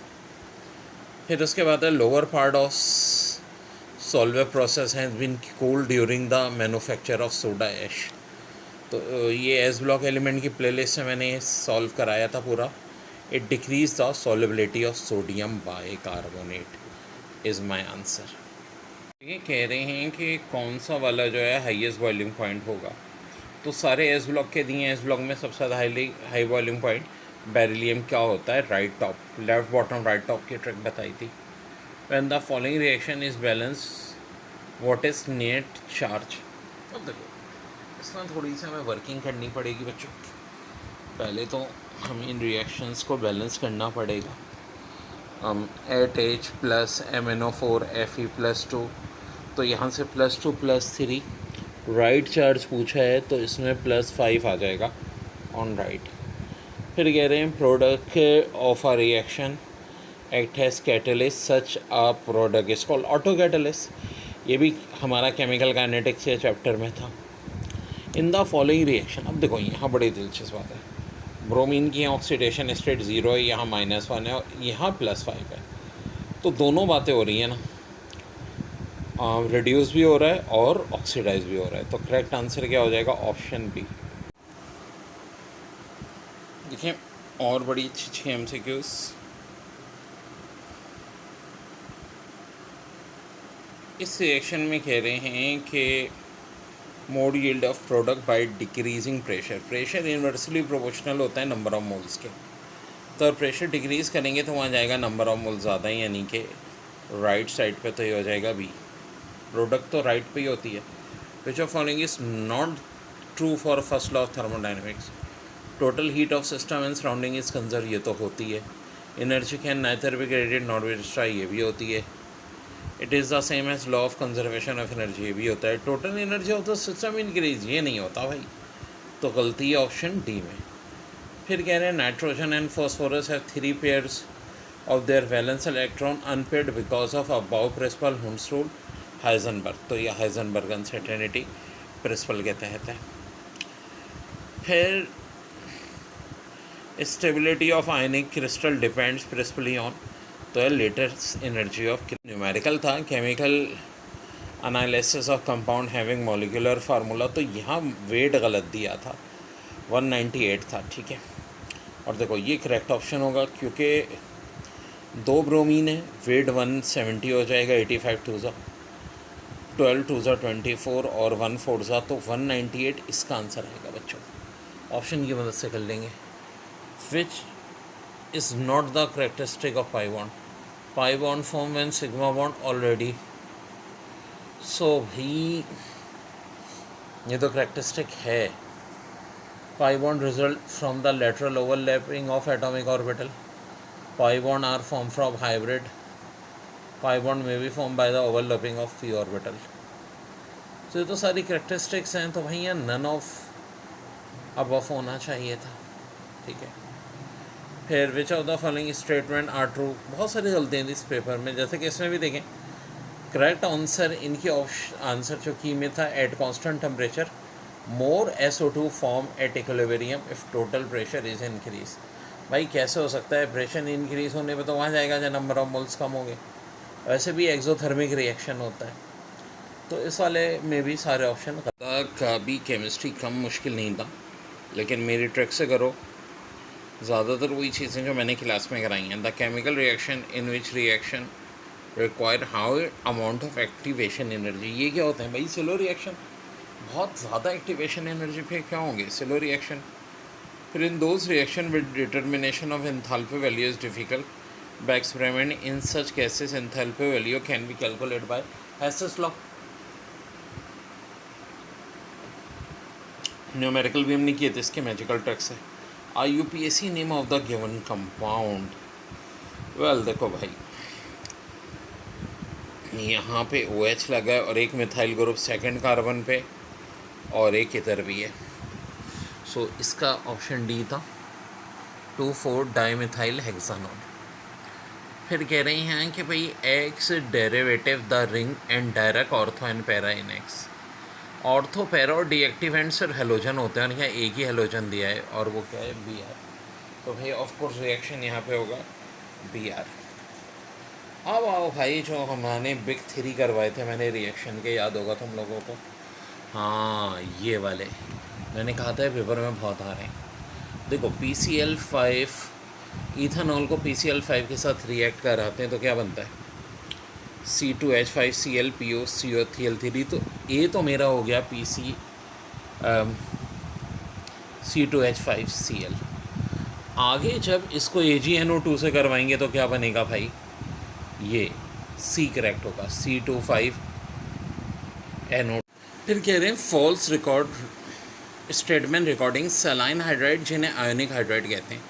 फिर उसके बाद है lower part of Solvay process has been cooled during the manufacture of soda ash, तो ये एस ब्लॉक एलिमेंट की प्लेलिस्ट में मैंने सॉल्व कराया था पूरा। It decrease the solubility of sodium bicarbonate is my answer. ये कह रहे हैं कि कौन सा वाला जो है हाईएस्ट बॉइलिंग पॉइंट होगा, तो सारे एस ब्लॉक के दिए हैं। एस ब्लॉक में सबसे ज़्यादा हाई बॉइलिंग पॉइंट बेरिलियम क्या होता है, right top, left bottom right top की ट्रिक बताई थी। When the following reaction is balance what is net charge. अब देखो इसमें थोड़ी सी हमें वर्किंग करनी पड़ेगी बच्चों, पहले तो हमें इन रिएक्शंस को बैलेंस करना पड़ेगा। 8H प्लस MnO4Fe+2, तो यहाँ से +2 +3 राइट चार्ज पूछा है तो इसमें +5 आ जाएगा ऑन राइट। फिर कह रहे हैं product of a reaction act has catalyst such a product is called auto catalyst. ये भी हमारा केमिकल काइनेटिक्स के चैप्टर में था। इन द फॉलोइंग रिएक्शन, अब देखो यहाँ बड़ी दिलचस्प बात है, ब्रोमीन की यहाँ ऑक्सीडेशन स्टेट 0 है, यहाँ -1 है और यहाँ +5 है, तो दोनों बातें हो रही हैं ना, रिड्यूस भी हो रहा है और ऑक्सीडाइज भी हो रहा है। तो करेक्ट आंसर क्या हो जाएगा? Option B. देखिए और बड़ी अच्छी अच्छी MCQs। इस रिएक्शन में कह रहे हैं कि mode yield of product by decreasing pressure. Pressure inversely proportional होता है नंबर ऑफ मोल्स के, तो प्रेशर डिक्रीज़ करेंगे तो वहाँ जाएगा नंबर ऑफ मोल्स ज़्यादा, यानी कि राइट साइड पे, तो ये हो जाएगा बी। प्रोडक्ट तो राइट पे ही होती है। Which of following is not true for first law of thermodynamics? Total heat of system and surrounding is conserve, ये तो होती है। Energy can neither be created not be destroyed, ये भी होती है। It is the same as law of conservation of energy, ये भी होता है। Total energy of the system increase, ये नहीं होता भाई, तो गलती है ऑप्शन डी में। फिर कह रहे हैं nitrogen and phosphorus have 3 pairs of their valence electron unpaired because of Aufbau principle Hund's rule Heisenberg, तो ये हाइजेनबर्ग अनसर्टेनिटी प्रिंसिपल के तहत है। फिर stability of ionic crystal depends principally on, तो है लेटेस्ट एनर्जी ऑफ, न्यूमेरिकल था, chemical analysis of compound having molecular formula, तो यहाँ वेट गलत दिया था, 198 था, ठीक है। और देखो ये करेक्ट ऑप्शन होगा क्योंकि 2 ब्रोमीन है, वेट 170 हो जाएगा, 85 2 ज़ा 12 2 ज़ा 24 और 1 4 ज़ा, तो 198 इसका आंसर आएगा बच्चों। ऑप्शन की मदद से कर लेंगे। Which is not the characteristic of pi bond? Pi bond form when sigma bond already, so भी ये तो करेक्टरिस्टिक है। Pi bond result from the lateral overlapping of atomic orbital. Pi bond are formed from hybrid. Pi bond may be formed by the overlapping of p orbital. तो ये तो सारी characteristics हैं, तो भाई यहाँ नन ऑफ अबव होना चाहिए था, ठीक है। फिर which of the following statement are true? बहुत सारी गलतियाँ थी इस पेपर में, जैसे कि इसमें भी देखें करेक्ट आंसर इनकी आंसर जो की में था, at constant temperature more SO2 form at equilibrium if total pressure is increase. भाई कैसे हो सकता है? प्रेशर इंक्रीज होने पे तो वहाँ जाएगा जब नंबर ऑफ मोल्स कम होंगे। वैसे भी एक्सोथर्मिक रिएक्शन होता है, तो इस वाले में भी सारे ऑप्शन का भी केमिस्ट्री कम मुश्किल नहीं था, लेकिन मेरी ट्रिक से करो, ज़्यादातर वही चीज़ें जो मैंने क्लास में कराई हैं। The chemical reaction in which reaction require how amount of activation energy, ये क्या होता है भाई? स्लो रिएक्शन, बहुत ज़्यादा एक्टिवेशन एनर्जी पे क्या होंगे? Slow reaction. फिर in those reaction with determination of enthalpy value is difficult by experiment, in such cases enthalpy value can be calculate by Hess's law. Numerical भी हमने किए थे इसके मैजिकल ट्रिक से। IUPAC name of the given compound? Well देखो भाई, यहाँ पे OH लगा है और एक मिथाइल ग्रुप सेकंड कार्बन पे और एक इधर भी है, सो इसका ऑप्शन डी था, 2,4 डाईमिथाइल हेक्सानोल। फिर कह रहे हैं कि भाई x derivative the ring and direct ortho and para in x. Ortho, para और डीएक्टिवेंट्स और हेलोजन होते हैं, और यहाँ एक ही हेलोजन दिया है और वो क्या है? Br। तो भाई ऑफकोर्स रिएक्शन यहाँ पे होगा Br। अब आओ भाई, जो हमने बिग 3 करवाए थे मैंने रिएक्शन के, याद होगा तुम लोगों को? हाँ ये वाले मैंने कहा था पेपर में बहुत आ रहे हैं। देखो PCl5 इथेनॉल को PCl5 के साथ रिएक्ट कराते हैं तो क्या बनता है? C2H5Cl POCO3L3। तो ये तो मेरा हो गया C2H5Cl। आगे जब इसको AgNO2 से करवाएंगे तो क्या बनेगा भाई? ये C करेक्ट होगा, C2,5NO। फिर कह रहे हैं false record statement recording saline hydride, जिन्हें आयोनिक हाइड्राइड कहते हैं।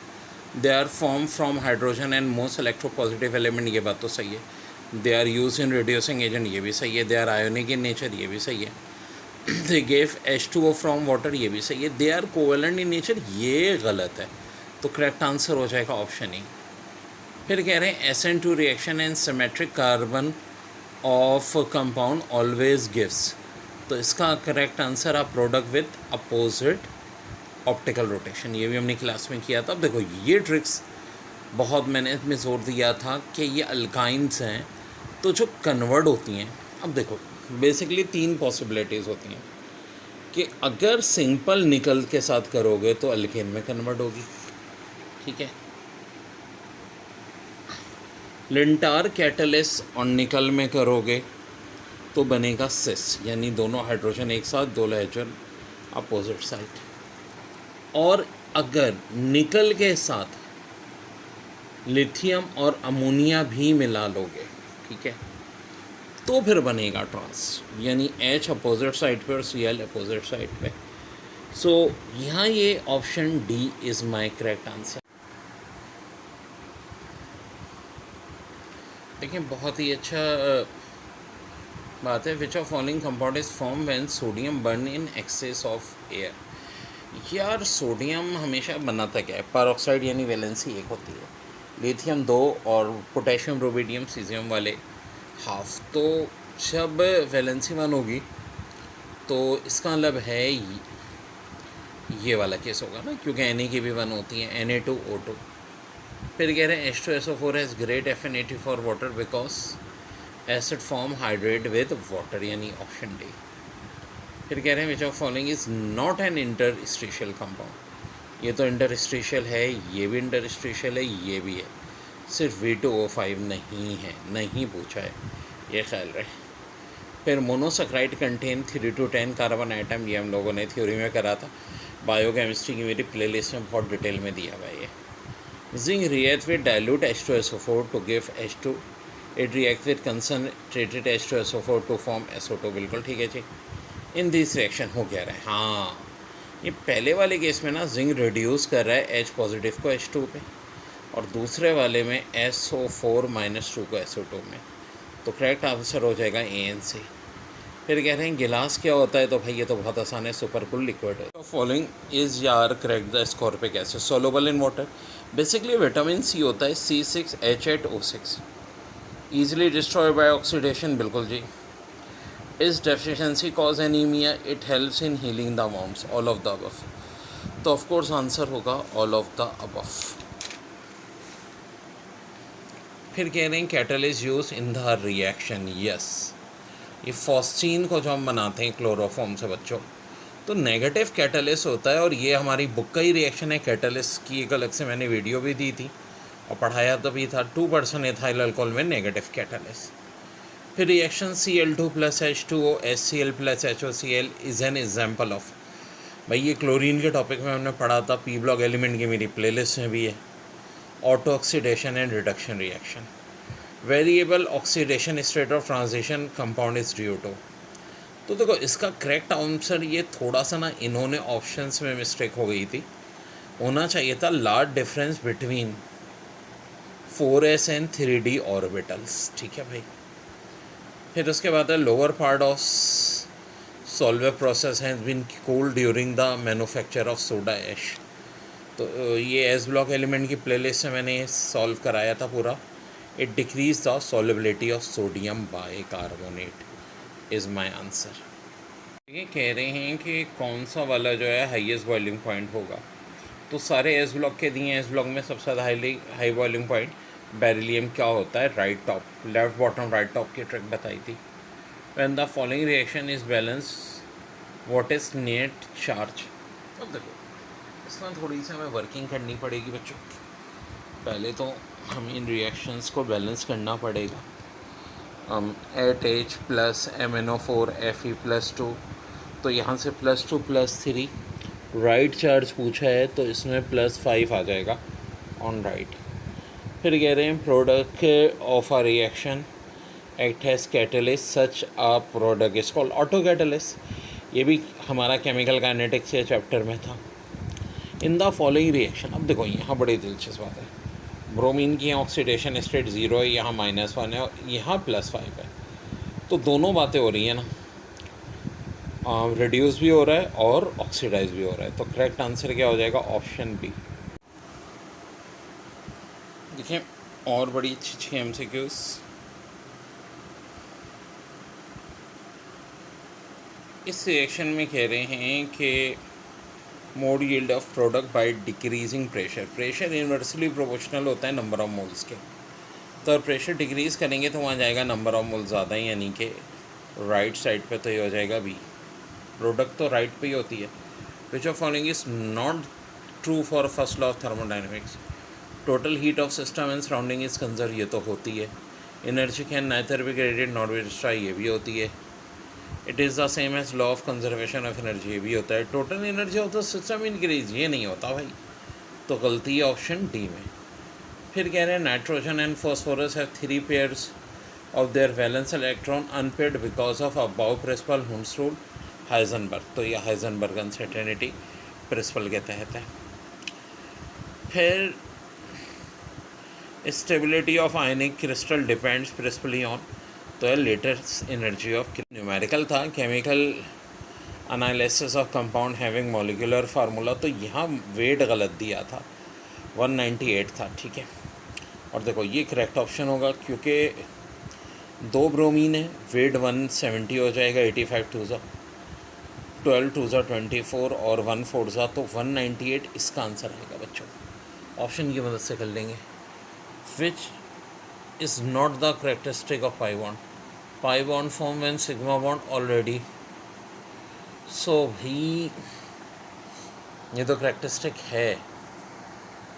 They are form from hydrogen and most electropositive element, ये बात तो सही है। They are use in reducing agent, ये भी सही है। They are ionic in nature, ये भी सही है। They gave H2O from water, ये भी सही है। They are covalent in nature, ये गलत है। तो करेक्ट आंसर हो जाएगा ऑप्शन ई। फिर कह रहे हैं SN2 reaction and symmetric carbon of compound always gives, तो इसका करेक्ट आंसर आप product with opposite optical rotation, ये भी हमने क्लास में किया था। अब देखो ये ट्रिक्स बहुत मैंने इसमें जोर दिया था कि ये अल्काइंस हैं तो जो कन्वर्ट होती हैं। अब देखो बेसिकली 3 पॉसिबिलिटीज़ होती हैं कि अगर सिंपल निकल के साथ करोगे तो अल्केन में कन्वर्ट होगी, ठीक है। लिंटार कैटलिस और निकल में करोगे तो बनेगा सिस, यानी दोनों हाइड्रोजन एक साथ, दो हाइड्रोजन अपोजिट साइड। और अगर निकल के साथ लिथियम और अमोनिया भी मिला लोगे, ठीक है, तो फिर बनेगा ट्रांस, यानी H अपोजिट साइड पे और Cl अपोजिट साइड पे। सो यहाँ ये option D is my correct answer. देखिए बहुत ही अच्छा बात है। Which of following compound is form when sodium burn in excess of air. यार सोडियम हमेशा बनाता क्या है, परऑक्साइड यानी वैलेंसी एक होती है, लिथियम 2 और पोटेशियम रुबिडियम सीजियम वाले हाफ। तो जब वैलेंसी 1 होगी तो इसका मतलब है ये वाला केस होगा ना, क्योंकि Na की भी 1 होती है, Na2O2। फिर कह रहे हैं H2SO4 has great affinity for water because acid form hydrate with water, यानी ऑप्शन डी। फिर कह रहे हैं विच of following is not an interstitial compound. ये तो इंटरस्टिशियल है, ये भी इंटरस्टिशियल है, ये भी है, सिर्फ V2O5 नहीं है, नहीं पूछा है, ये ख्याल रहे। फिर monosaccharide contain 3 to 10 carbon atom, ये हम लोगों ने थ्योरी में करा था। बायोकेमिस्ट्री की मेरी प्लेलिस्ट में बहुत डिटेल में दिया हुआ है ये। Zinc react with dilute H2SO4 to give H2, it react with concentrated H2SO4 to form SO2, बिल्कुल ठीक है जी। इन दिस रिएक्शन हो क्या रहा है, हाँ ये पहले वाले केस में ना जिंक रिड्यूस कर रहा है H पॉजिटिव को H2 पे, और दूसरे वाले में SO4 -2 को SO2 में, तो करेक्ट आंसर हो जाएगा ANC। फिर कह रहे हैं गिलास क्या होता है, तो भाई ये तो बहुत आसान है, सुपर कूल लिक्विड है। फॉलोइंग इज यार correct the ascorbic acid soluble in water. Basically vitamin C होता है C6H8O6, easily destroy by oxidation, बिल्कुल जी। Is deficiency cause anaemia, it helps in healing the wounds, all of the above. तो of course answer होगा all of the above. फिर कह रहे हैं catalyst use in the reaction, yes ये फॉस्टीन को जो हम बनाते हैं क्लोरोफॉर्म से बच्चों, तो नेगेटिव कैटलिस्ट होता है, और ये हमारी बुक का ही रिएक्शन है। कैटलिस्ट की एक अलग से मैंने वीडियो भी दी थी और पढ़ाया तो भी था, 2% एथाइल अल्कोहल में नेगेटिव कैटलिस्ट। फिर reaction Cl2 + H2O HCl + HOCl is an example of, भाई ये क्लोरीन के टॉपिक में हमने पढ़ा था, पी ब्लॉक एलिमेंट की मेरी प्लेलिस्ट में भी है। Auto oxidation and reduction reaction, variable oxidation state of transition compound is DO2। तो देखो इसका करेक्ट आंसर ये थोड़ा सा ना इन्होंने ऑप्शंस में मिस्टेक हो गई थी, होना चाहिए था large difference between 4s and 3d orbitals, ठीक है भाई। फिर उसके बाद है lower part of Solvay process has been cooled during the manufacture of soda ash. तो ये एस ब्लॉक एलिमेंट की प्लेलिस्ट से मैंने सॉल्व कराया था पूरा। It decrease the solubility of sodium bicarbonate is my answer. ये कह रहे हैं कि कौन सा वाला जो है हाईएस्ट बॉइलिंग पॉइंट होगा, तो सारे एस ब्लॉक के दिए हैं। एस ब्लॉक में सबसे ज़्यादा हाई बॉइलिंग पॉइंट बेरिलियम क्या होता है, right top, left bottom right top की ट्रिक बताई थी। When the following reaction is balance what is net charge. अब देखो इसमें थोड़ी सी हमें वर्किंग करनी पड़ेगी बच्चों। पहले तो हम इन रिएक्शंस को बैलेंस करना पड़ेगा। 8H + MnO4 Fe+2, तो यहाँ से +2 +3 राइट चार्ज पूछा है, तो इसमें +5 आ जाएगा ऑन राइट। फिर कह रहे हैं product of a reaction act has catalyst such a product is called auto catalyst. ये भी हमारा केमिकल काइनेटिक्स के चैप्टर में था। In the following reaction. अब देखो यहाँ बड़ी दिलचस्प बात है, ब्रोमीन की ऑक्सीडेशन स्टेट 0 है, यहाँ -1 है और यहाँ +5 है, तो दोनों बातें हो रही हैं ना, रिड्यूस भी हो रहा है और ऑक्सीडाइज भी हो रहा है। तो करेक्ट आंसर क्या हो जाएगा? Option B. देखिए और बड़ी अच्छी अच्छी MCQs। इस रिएक्शन में कह रहे हैं कि mode yield of product by decreasing pressure. Pressure inversely proportional होता है नंबर ऑफ मोल्स के, तो प्रेशर डिक्रीज़ करेंगे तो वहाँ जाएगा नंबर ऑफ मोल्स ज़्यादा, यानी कि राइट साइड पे, तो ये हो जाएगा बी। प्रोडक्ट तो राइट पे ही होती है। Which of following is not true for first law of thermodynamics. Total heat of system and surrounding is conserve, ये तो होती है। Energy can neither be created not be destroy, ये भी होती है। It is the same as law of conservation of energy, ये भी होता है। Total energy of the system increase, ये नहीं होता भाई, तो गलती है ऑप्शन डी में। फिर कह रहे हैं nitrogen and phosphorus have 3 pairs of their valence electron unpaired because of about principle Hund's rule Heisenberg, तो ये हाइजेनबर्ग अनसर्टेनिटी प्रिंसिपल के तहत है। फिर stability of ionic crystal depends principally on, तो है लेटेस्ट एनर्जी ऑफ। न्यूमेरिकल था chemical analysis of compound having molecular formula, तो यहाँ वेट गलत दिया था, 198 था, ठीक है। और देखो ये करेक्ट ऑप्शन होगा क्योंकि 2 ब्रोमीन है, वेट 170 हो जाएगा, 85 टू ज़ा 12 टू ज़ा 24 और 1 4 ज़ा, तो 198 इसका आंसर आएगा बच्चों। ऑप्शन की मदद से कर लेंगे। Which is not the characteristic of pi bond. Pi bond form when sigma bond already, so भी ये तो करेक्टरिस्टिक है।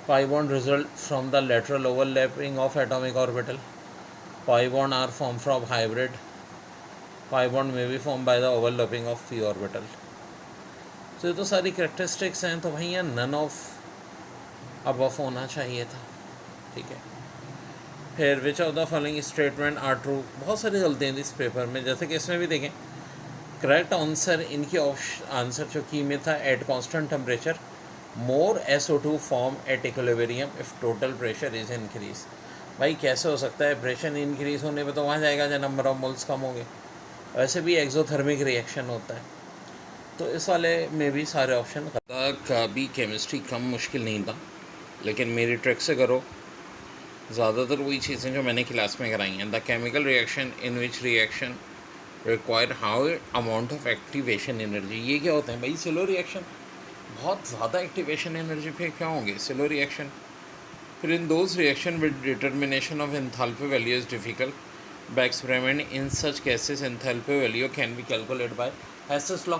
Pi bond result from the lateral overlapping of atomic orbital. Pi bond are form from hybrid. Pi bond में be form by the overlapping of p orbital. तो ये तो सारी characteristics हैं, तो भैया नन ऑफ अब होना चाहिए था, ठीक है। फिर which of the following statement are true. बहुत सारी गलतियाँ थी इस पेपर में, जैसे कि इसमें भी देखें करेक्ट आंसर इनकी आंसर जो की में था at constant temperature more SO2 form at equilibrium if total pressure is increase. भाई कैसे हो सकता है? प्रेशर इंक्रीज होने पे तो वहाँ जाएगा जब नंबर ऑफ मोल्स कम होंगे। वैसे भी एक्सोथर्मिक रिएक्शन होता है, तो इस वाले में भी सारे ऑप्शन का भी केमिस्ट्री कम मुश्किल नहीं था, लेकिन मेरी ट्रिक से करो। ज़्यादातर वही चीज़ें जो मैंने क्लास में कराई हैं। The chemical reaction in which reaction require how amount of activation energy. ये क्या होते हैं भाई? स्लो रिएक्शन, बहुत ज़्यादा एक्टिवेशन एनर्जी पे क्या होंगे? Slow reaction. फिर in those reaction with determination of enthalpy value is difficult by experiment. In such cases enthalpy value can be calculated by Hess's law.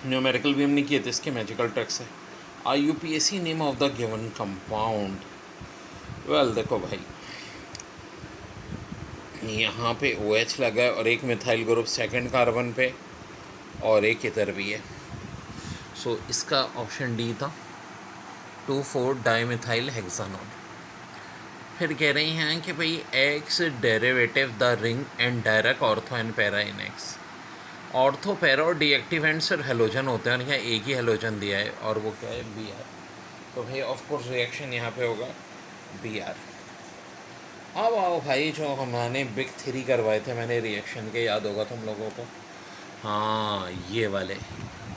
Numerical भी हमने किए थे इसके मैजिकल ट्रिक से। IUPAC name of the given compound. Well देखो भाई, यहाँ पे OH लगा है और एक मिथाइल ग्रुप सेकंड कार्बन पे और एक इधर भी है, सो इसका ऑप्शन डी था 2,4 डाईमिथाइल हेक्सानॉल। फिर कह रहे हैं कि भाई x derivative the ring and direct ortho and para in x. Ortho para और डीएक्टिवेंट्स और हेलोजन होते हैं, और यहाँ एक ही हेलोजन दिया है और वो क्या है? Br। तो भाई ऑफ कोर्स रिएक्शन यहाँ पे होगा Br। अब आओ भाई, जो हमने बिग 3 करवाए थे मैंने रिएक्शन के, याद होगा तुम लोगों को। हाँ ये वाले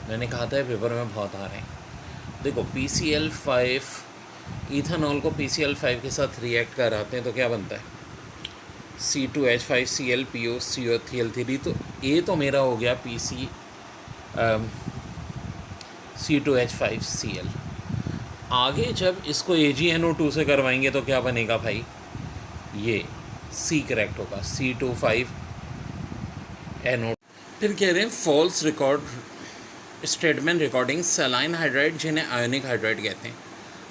मैंने कहा था पेपर में बहुत आ रहे हैं। देखो PCl5 इथेनॉल को PCl5 के साथ रिएक्ट कराते हैं तो क्या बनता है? C2H5Cl POCO3 तो ये तो मेरा हो गया C2H5Cl। आगे जब इसको AgNO2 से करवाएंगे तो क्या बनेगा भाई? ये C करेक्ट होगा, C25NO। फिर कह रहे हैं false record statement recording saline hydride, जिन्हें आयोनिक हाइड्राइड कहते हैं,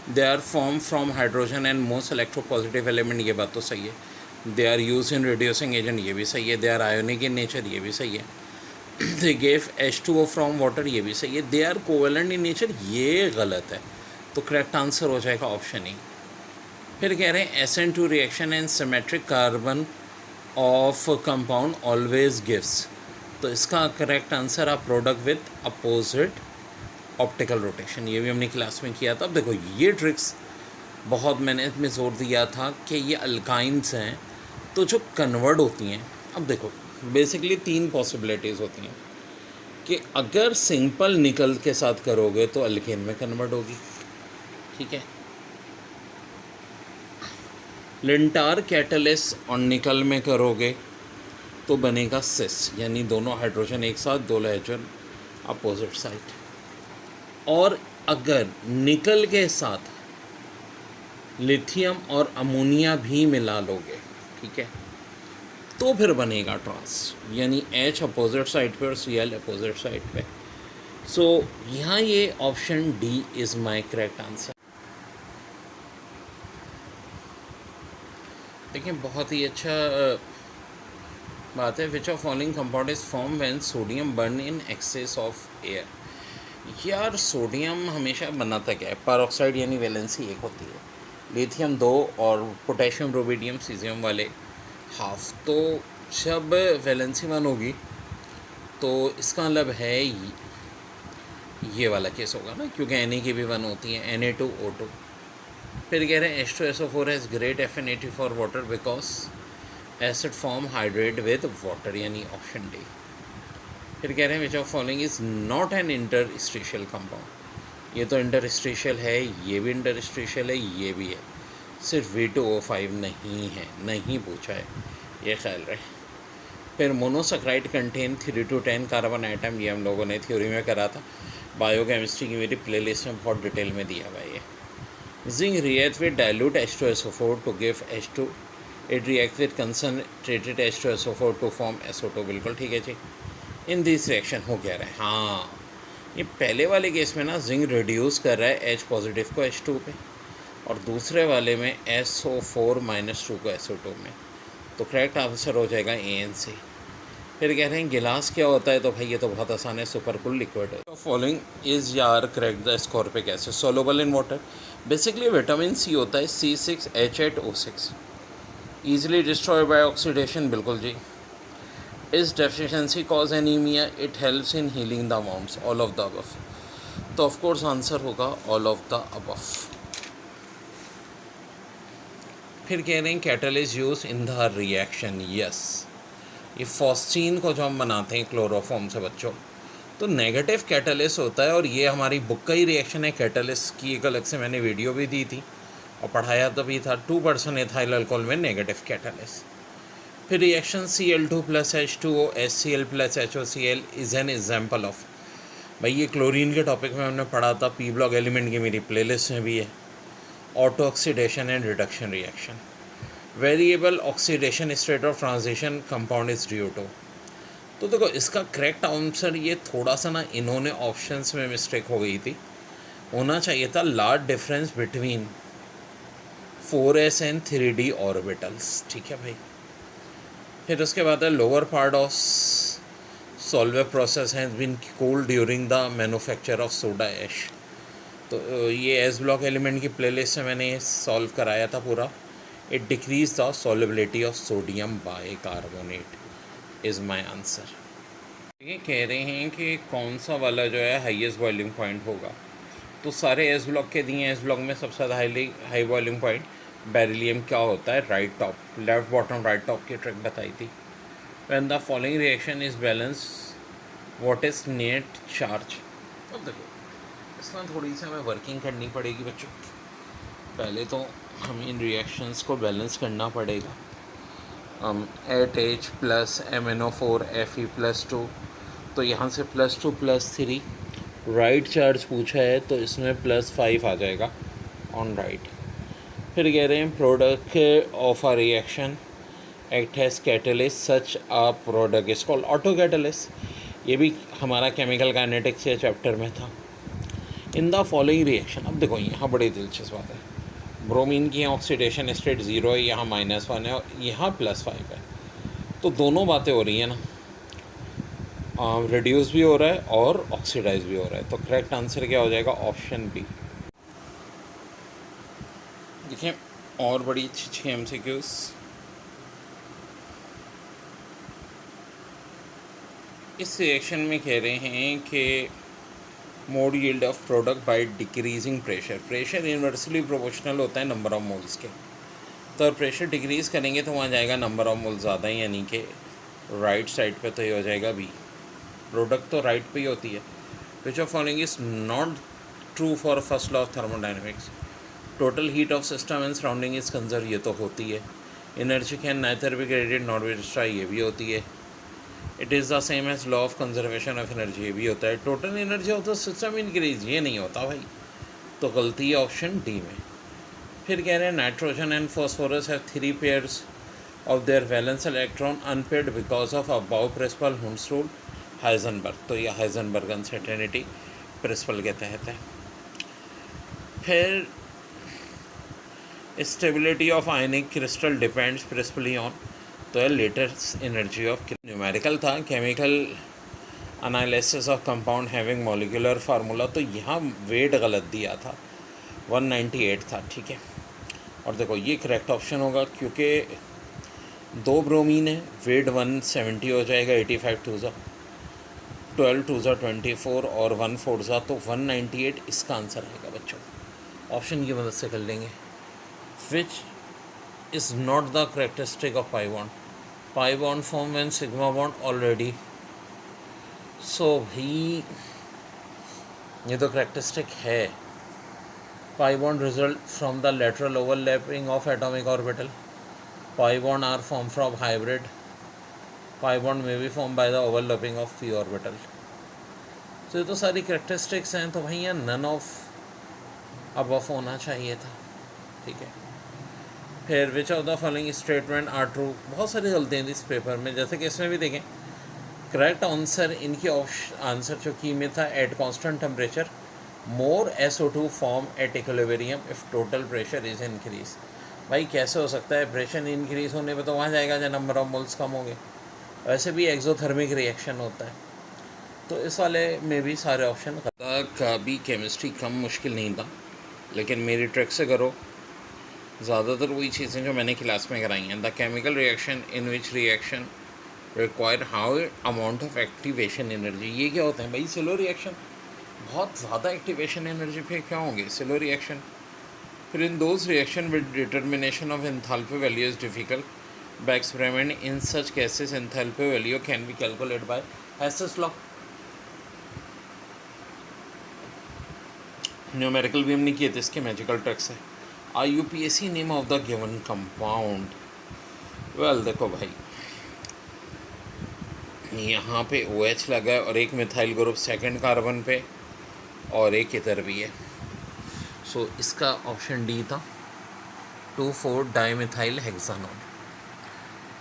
they are form from hydrogen and most electropositive element, ये बात तो सही है। They are use in reducing agent, ये भी सही है। They are ionic in nature, ये भी सही है। They gave H2O from water, ये भी सही है। They are covalent in nature, ये गलत है, तो करेक्ट आंसर हो जाएगा ऑप्शन ई। फिर कह रहे हैं SN2 reaction and symmetric carbon of compound always gives तो इसका correct answer a product with opposite optical rotation. ये भी हमने क्लास में किया था। अब देखो ये ट्रिक्स बहुत मैंने इसमें जोर दिया था कि ये अल्काइंस हैं तो जो कन्वर्ट होती हैं। अब देखो बेसिकली 3 पॉसिबिलिटीज़ होती हैं कि अगर सिंपल निकल के साथ करोगे तो अल्केन में कन्वर्ट होगी, ठीक है। लिंटार कैटलिस और निकल में करोगे तो बनेगा सिस, यानी दोनों हाइड्रोजन एक साथ, दो हाइड्रोजन अपोजिट साइड। और अगर निकल के साथ लिथियम और अमोनिया भी मिला लोगे, ठीक है, तो फिर बनेगा ट्रांस, यानी H अपोजिट साइड पे और Cl अपोजिट साइड पे। सो यहाँ ये option D is my correct answer. देखिए बहुत ही अच्छा बात है। Which of following compound is form when sodium burn in excess of air. यार सोडियम हमेशा बनाता क्या है, परऑक्साइड यानी वैलेंसी एक होती है, लिथियम 2 और पोटेशियम रुबिडियम सीजियम वाले हाफ। तो जब वैलेंसी 1 होगी तो इसका मतलब है ये वाला केस होगा ना, क्योंकि Na की भी 1 होती है, Na2O2। फिर कह रहे हैं H2SO4 has great affinity for water because acid form hydrate with water, यानी ऑप्शन डी। फिर कह रहे हैं विच of following is not an interstitial compound. ये तो इंटरस्टिशियल है, ये भी इंटरस्टिशियल है, ये भी है, सिर्फ V2O5 नहीं है, नहीं पूछा है, ये ख्याल रहे। फिर monosaccharide contain 3 to 10 carbon atom, ये हम लोगों ने थ्योरी में करा था। बायोकेमिस्ट्री की मेरी प्लेलिस्ट में बहुत डिटेल में दिया हुआ है ये। Zinc react with dilute H2SO4 to give H2। It react with concentrated H2SO4 to form SO2। बिल्कुल ठीक है जी। इन दिस रिएक्शन हो क्या रहा है, हाँ ये पहले वाले केस में ना जिंक रिड्यूस कर रहा है H पॉजिटिव को H2 पे, और दूसरे वाले में SO4-2 को SO2 में। तो करेक्ट आंसर हो जाएगा ANC। फिर कह रहे हैं गिलास क्या होता है, तो भाई ये तो बहुत आसान है, सुपरकूल लिक्विड है। फॉलोइंग इज यार correct the ascorbic acid soluble in water. Basically vitamin C होता है C6H8O6, easily destroy by oxidation, बिल्कुल जी। Is deficiency cause anaemia, it helps in healing the wounds, all of the above. तो of course answer होगा all of the above. फिर कह रहे हैं catalyst use in the reaction, yes. ये फॉस्टीन को जो हम बनाते हैं क्लोरोफॉर्म से बच्चों, तो नेगेटिव कैटलिस्ट होता है, और ये हमारी बुक का ही रिएक्शन है। कैटलिस्ट की एक अलग से मैंने वीडियो भी दी थी और पढ़ाया तभी था। 2% एथाइल अल्कोहल में नेगेटिव कैटलिस्ट। फिर reaction Cl2 + H2O HCl + HOCl is an example of. भाई ये क्लोरीन के टॉपिक में हमने पढ़ा था, पी ब्लॉक एलिमेंट की मेरी प्लेलिस्ट में भी है। Auto oxidation and reduction reaction. Variable oxidation state of transition compound is DO2। तो देखो इसका करेक्ट आंसर, ये थोड़ा सा ना इन्होंने ऑप्शंस में मिस्टेक हो गई थी, होना चाहिए था large difference between 4s and 3d orbitals, ठीक है भाई। फिर उसके बाद है lower part of Solvay process has been cooled during the manufacture of soda ash. तो ये एस ब्लॉक एलिमेंट की प्लेलिस्ट से मैंने सॉल्व कराया था पूरा। It decrease the solubility of sodium bicarbonate is my answer. ये कह रहे हैं कि कौन सा वाला जो है हाईएस्ट बॉइलिंग पॉइंट होगा। तो सारे एस ब्लॉक के दिए हैं। एस ब्लॉक में सबसे ज़्यादा हाई बॉइलिंग पॉइंट बेरिलियम क्या होता है, right top, left bottom right top की ट्रिक बताई थी। When the following reaction is balance what is net charge. अब देखो इसमें थोड़ी सी हमें वर्किंग करनी पड़ेगी बच्चों। पहले तो हमें इन रिएक्शंस को बैलेंस करना पड़ेगा। 8H + MnO4 Fe+2, तो यहाँ से +2 +3 राइट चार्ज पूछा है, तो इसमें +5 आ जाएगा ऑन राइट। फिर कह रहे हैं product of a reaction act has catalyst such a product is called auto catalyst. ये भी हमारा केमिकल काइनेटिक्स के चैप्टर में था। इन द फॉलोइंग रिएक्शन, अब देखो यहाँ बड़ी दिलचस्प बात है। ब्रोमीन की ऑक्सीडेशन स्टेट 0 है, यहाँ -1 है और यहाँ +5 है। तो दोनों बातें हो रही हैं ना, रिड्यूस भी हो रहा है और ऑक्सीडाइज भी हो रहा है। तो करेक्ट आंसर क्या हो जाएगा, ऑप्शन बी। देखिए और बड़ी अच्छी MCQs। इस रिएक्शन में कह रहे हैं कि mode yield of product by decreasing pressure. Pressure inversely proportional होता है नंबर ऑफ मोल्स के, तो प्रेशर डिक्रीज करेंगे तो वहाँ जाएगा नंबर ऑफ मोल्स ज़्यादा, यानी कि राइट साइड पे तो ये हो जाएगा बी। प्रोडक्ट तो राइट पे ही होती है। Which of following is not true for first law of thermodynamics. Total heat of system and surrounding is conserve, ये तो होती है। Energy can neither be created not be destroyed, ये भी होती है। It is the same as law of conservation of energy, ये भी होता है। Total energy of the system increase, ये नहीं होता भाई, तो गलती है ऑप्शन डी में। फिर कह रहे हैं nitrogen and phosphorus have 3 pairs of their valence electron unpaired because of about principle Hund's rule Heisenberg. तो ये हाइजेनबर्ग अनसर्टेनिटी प्रिंसिपल के तहत है। फिर stability of ionic crystal depends principally on, तो है लेटेस्ट एनर्जी ऑफ। न्यूमेरिकल था chemical analysis of compound having molecular formula, तो यहाँ वेट गलत दिया था, 198 था, ठीक है। और देखो ये करेक्ट ऑप्शन होगा क्योंकि 2 ब्रोमीन है, वेट 170 हो जाएगा, 85 टू ज़ा 12 टू ज़ा 24 और 1 4 ज़ा, तो 198 इसका आंसर आएगा बच्चों। ऑप्शन की मदद से कर लेंगे। Which is not the characteristic of pi bond. Pi bond form when sigma bond already, so भाई ये तो करेक्टरिस्टिक है। Pi bond result from the lateral overlapping of atomic orbital. Pi bond are form from hybrid. Pi bond में be form by the overlapping of p orbital. तो ये तो सारी characteristics हैं, तो भाई यहाँ नन ऑफ अबव होना चाहिए था, ठीक है। फिर which of the following statement are true. बहुत सारी गलतियाँ थी इस पेपर में, जैसे कि इसमें भी देखें करेक्ट आंसर इनकी आंसर जो की में था at constant temperature more SO2 form at equilibrium if total pressure is increase. भाई कैसे हो सकता है, प्रेशर इंक्रीज होने पे तो वहाँ जाएगा जब नंबर ऑफ मोल्स कम होंगे। वैसे भी एक्सोथर्मिक रिएक्शन होता है, तो इस वाले में भी सारे ऑप्शन का भी केमिस्ट्री कम मुश्किल नहीं था, लेकिन मेरी ट्रिक से करो। ज़्यादातर वही चीज़ें जो मैंने क्लास में कराई हैं। The chemical reaction in which reaction require how amount of activation energy, ये क्या होता है भाई, स्लो रिएक्शन, बहुत ज़्यादा एक्टिवेशन एनर्जी पे क्या होंगे, स्लो रिएक्शन। फिर in those reaction with determination of enthalpy value is difficult by experiment. In such cases enthalpy value can be calculate by Hess's law. Numerical भी हमने किए थे, इसके मैजिकल ट्रिक्स है। IUPAC name of the given compound. Well देखो भाई, यहाँ पे OH लगा है और एक मिथाइल ग्रुप सेकंड कार्बन पे और एक इधर भी है, सो इसका ऑप्शन डी था 2,4 डाईमिथाइल हेक्सानॉल।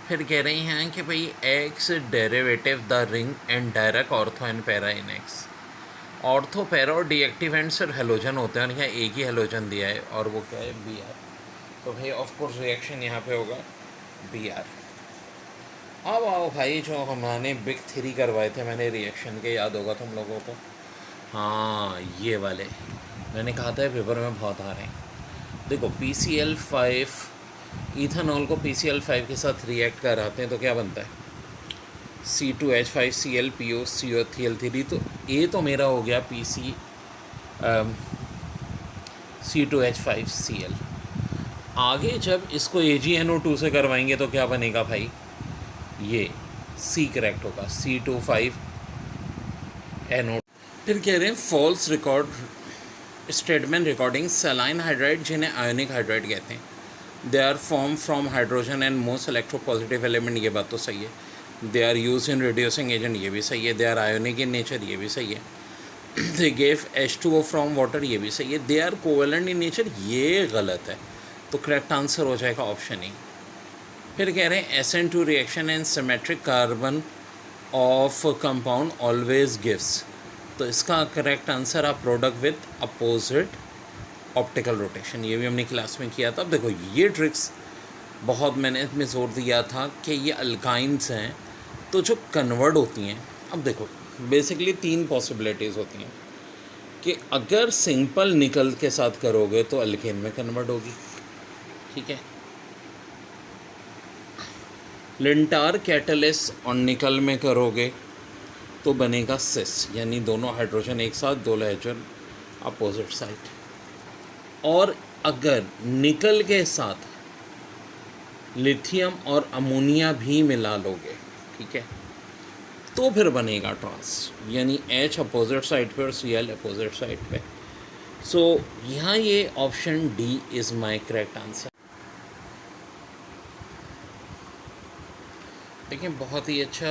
फिर कह रही हैं कि भाई x derivative the ring and direct ortho and para in x. Ortho para और डीएक्टिवेंट सिर्फ हेलोजन होते हैं, और यहाँ एक ही हेलोजन दिया है और वो क्या है, Br। तो भाई ऑफकोर्स रिएक्शन यहाँ पे होगा Br। अब आओ भाई, जो हमने बिग 3 करवाए थे मैंने रिएक्शन के, याद होगा तुम लोगों को। हाँ ये वाले मैंने कहा था पेपर में बहुत आ रहे हैं। देखो PCl5 इथेनॉल को PCl5 के साथ रिएक्ट कराते हैं तो क्या बनता है, C2H5Cl POCl3। तो ये तो मेरा हो गया C2H5Cl। आगे जब इसको AgNO2 से करवाएंगे तो क्या बनेगा भाई, ये C करेक्ट होगा, C2,5NO। फिर कह रहे हैं false record statement recording saline hydride, जिन्हें आयोनिक हाइड्राइड कहते हैं, they are form from hydrogen and most electropositive element, ये बात तो सही है। They are use in reducing agent, ये भी सही है। They are ionic in nature, ये भी सही है। They gave H2O from water, ये भी सही है। They are covalent in nature, ये गलत है, तो करेक्ट आंसर हो जाएगा ऑप्शन ई। फिर कह रहे हैं SN2 reaction and symmetric carbon of compound always gives, तो इसका करेक्ट आंसर आप product with opposite optical rotation, ये भी हमने क्लास में किया था। अब देखो ये ट्रिक्स बहुत मैंने इसमें जोर दिया था कि ये अल्काइंस हैं तो जो कन्वर्ट होती हैं। अब देखो बेसिकली 3 पॉसिबिलिटीज़ होती हैं कि अगर सिंपल निकल के साथ करोगे तो अल्केन में कन्वर्ट होगी, ठीक है। लिंटार कैटलिस्ट और निकल में करोगे तो बनेगा सिस, यानी दोनों हाइड्रोजन एक साथ, दो हाइड्रोजन अपोजिट साइड। और अगर निकल के साथ लिथियम और अमोनिया भी मिला लोगे, ठीक है, तो फिर बनेगा ट्रांस, यानी H अपोजिट साइड पे और Cl अपोजिट साइड पे। सो यहाँ ये option D is my correct answer. देखिए बहुत ही अच्छा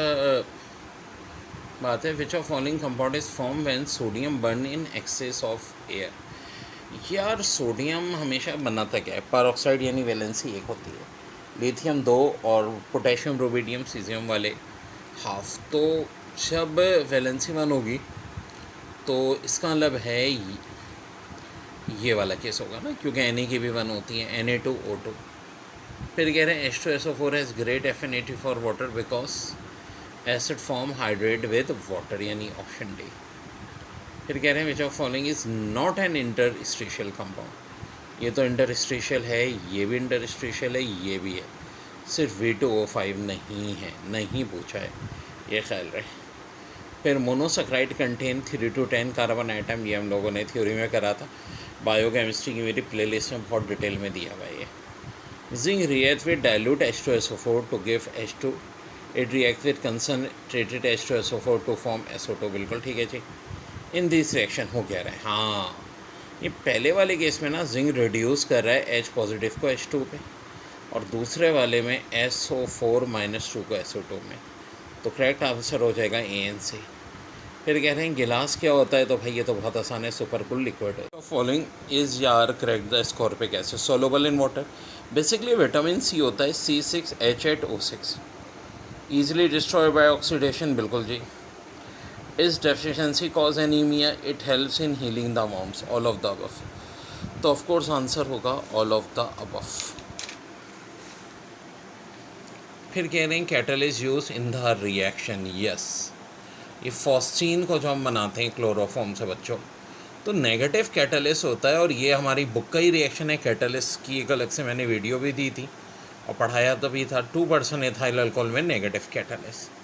बात है। Which of following compound is form when sodium burn in excess of air. यार सोडियम हमेशा बनाता क्या है, परऑक्साइड यानी वैलेंसी एक होती है, लिथियम दो और पोटेशियम रुबिडियम सीजियम वाले हाफ। तो जब वैलेंसी वन होगी तो इसका मतलब है ये वाला केस होगा ना, क्योंकि Na की भी वन होती है, Na2O2। फिर कह रहे हैं H2SO4 has great affinity for water because acid form hydrate with water, यानी ऑप्शन डी। फिर कह रहे हैं विच of following is not an interstitial compound. ये तो इंटरस्टिशियल है, ये भी इंटरस्टिशियल है, ये भी है, सिर्फ V2O5 नहीं है, नहीं पूछा है, ये ख्याल रहे। फिर monosaccharide contain 3 to 10 carbon atom, ये हम लोगों ने थ्योरी में करा था, बायोकेमिस्ट्री की मेरी प्लेलिस्ट में बहुत डिटेल में दिया हुआ है ये। Zinc react with dilute H2SO4 to give H2, it react with concentrated H2SO4 to form SO2। बिल्कुल ठीक है जी। इन दिस रिएक्शन हो क्या रहा है, हाँ ये पहले वाले केस में ना जिंक रिड्यूस कर रहा है H पॉजिटिव को H2 पे, और दूसरे वाले में SO4-2 को SO2 में। तो करेक्ट आंसर हो जाएगा ANC। फिर कह रहे हैं गिलास क्या होता है, तो भाई ये तो बहुत आसान है, सुपरकूल लिक्विड है। फॉलोइंग इज यार correct the ascorbic acid soluble in water. Basically vitamin C होता है C6H8O6, easily destroy by oxidation. बिल्कुल जी। Is deficiency cause anaemia, it helps in healing the worms, all of the above. तो of course answer होगा all of the above. फिर कह रहे हैं catalyst use in the reaction, yes ये फॉस्टीन को जो हम बनाते हैं क्लोरोफॉर्म से बच्चों, तो नेगेटिव कैटलिस्ट होता है, और ये हमारी बुक का ही रिएक्शन है। कैटलिस्ट की एक अलग से मैंने वीडियो भी दी थी और पढ़ाया तो भी था। 2% एथाइल अल्कोहल में नेगेटिव कैटलिस्ट।